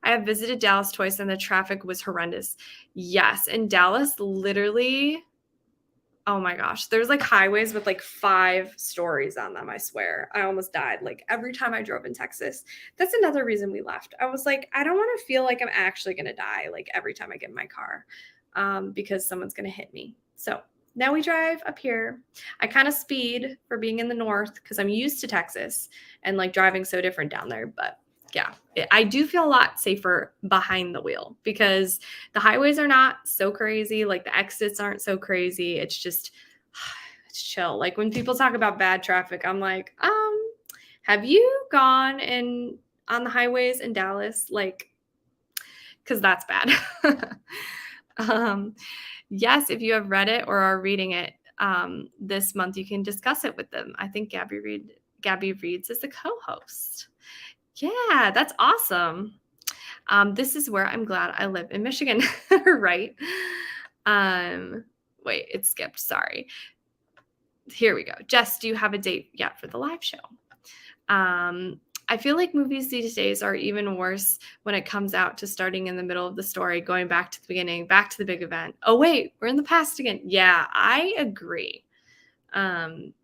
Speaker 1: I have visited Dallas twice and the traffic was horrendous. Yes, in Dallas, literally, oh my gosh, there's like highways with like 5 stories on them, I swear. I almost died like every time I drove in Texas. That's another reason we left. I was like, I don't want to feel like I'm actually going to die like every time I get in my car because someone's going to hit me. So now we drive up here. I kind of speed for being in the north because I'm used to Texas and like driving so different down there. But yeah, I do feel a lot safer behind the wheel because the highways are not so crazy. Like the exits aren't so crazy. It's just, it's chill. Like when people talk about bad traffic, I'm like, have you gone on the highways in Dallas? Like, because that's bad. Yes, if you have read it or are reading it this month, you can discuss it with them. I think Gabby Reads is the co-host. Yeah, that's awesome. This is where I'm glad I live in Michigan, right? Wait, it skipped. Sorry. Here we go. Jess, do you have a date yet for the live show? I feel like movies these days are even worse when it comes out to starting in the middle of the story, going back to the beginning, back to the big event. Oh, wait, we're in the past again. Yeah, I agree.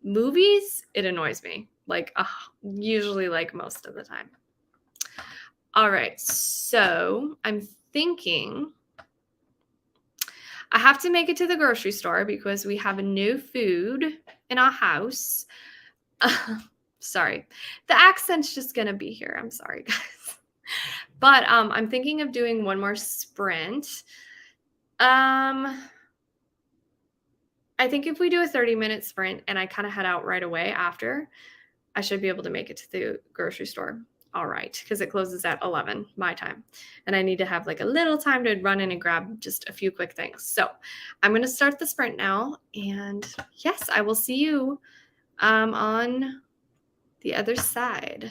Speaker 1: Movies, it annoys me. Like, usually like most of the time. All right, so I'm thinking I have to make it to the grocery store because we have a new food in our house. Sorry. The accent's just going to be here. I'm sorry, guys. But I'm thinking of doing one more sprint. I think if we do a 30-minute sprint and I kind of head out right away after, I should be able to make it to the grocery store. All right, because it closes at 11 my time. And I need to have like a little time to run in and grab just a few quick things. So I'm going to start the sprint now. And yes, I will see you on the other side.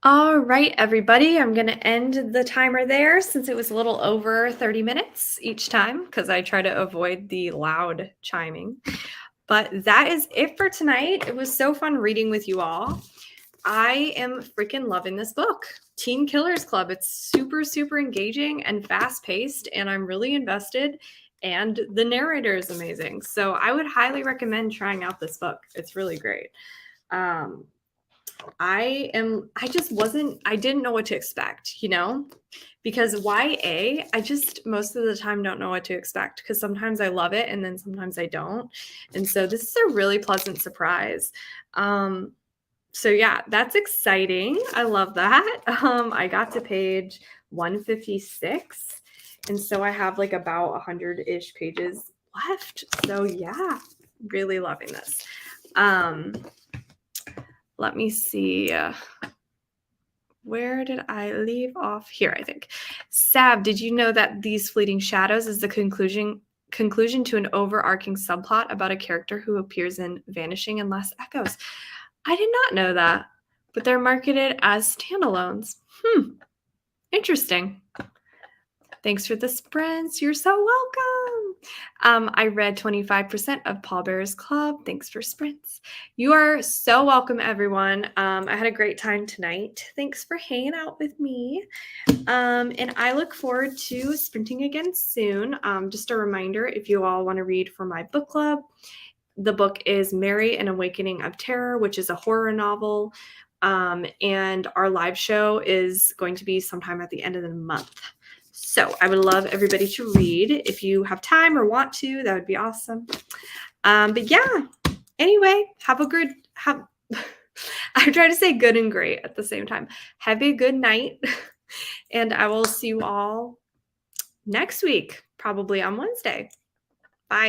Speaker 1: All right, everybody, I'm going to end the timer there since it was a little over 30 minutes each time because I try to avoid the loud chiming. But that is it for tonight. It was so fun reading with you all. I am freaking loving this book, Teen Killers Club. It's super, super engaging and fast paced, and I'm really invested. And the narrator is amazing. So I would highly recommend trying out this book. It's really great. I didn't know what to expect, because YA, I just most of the time don't know what to expect because sometimes I love it and then sometimes I don't. And so this is a really pleasant surprise. So yeah, that's exciting. I love that. I got to page 156. And so I have like about 100-ish pages left. So yeah, really loving this. Let me see. Where did I leave off? Here, I think. Sav, did you know that These Fleeting Shadows is the conclusion to an overarching subplot about a character who appears in Vanishing and Last Echoes? I did not know that, but they're marketed as standalones. Interesting. Thanks for the sprints. You're so welcome. I read 25% of Paul Bear's Club. Thanks for sprints. You are so welcome, everyone. I had a great time tonight. Thanks for hanging out with me. And I look forward to sprinting again soon. Just a reminder, if you all want to read for my book club, the book is Mary, An Awakening of Terror, which is a horror novel. And our live show is going to be sometime at the end of the month. So I would love everybody to read. If you have time or want to, that would be awesome. But yeah, anyway, I try to say good and great at the same time. Have a good night. And I will see you all next week, probably on Wednesday.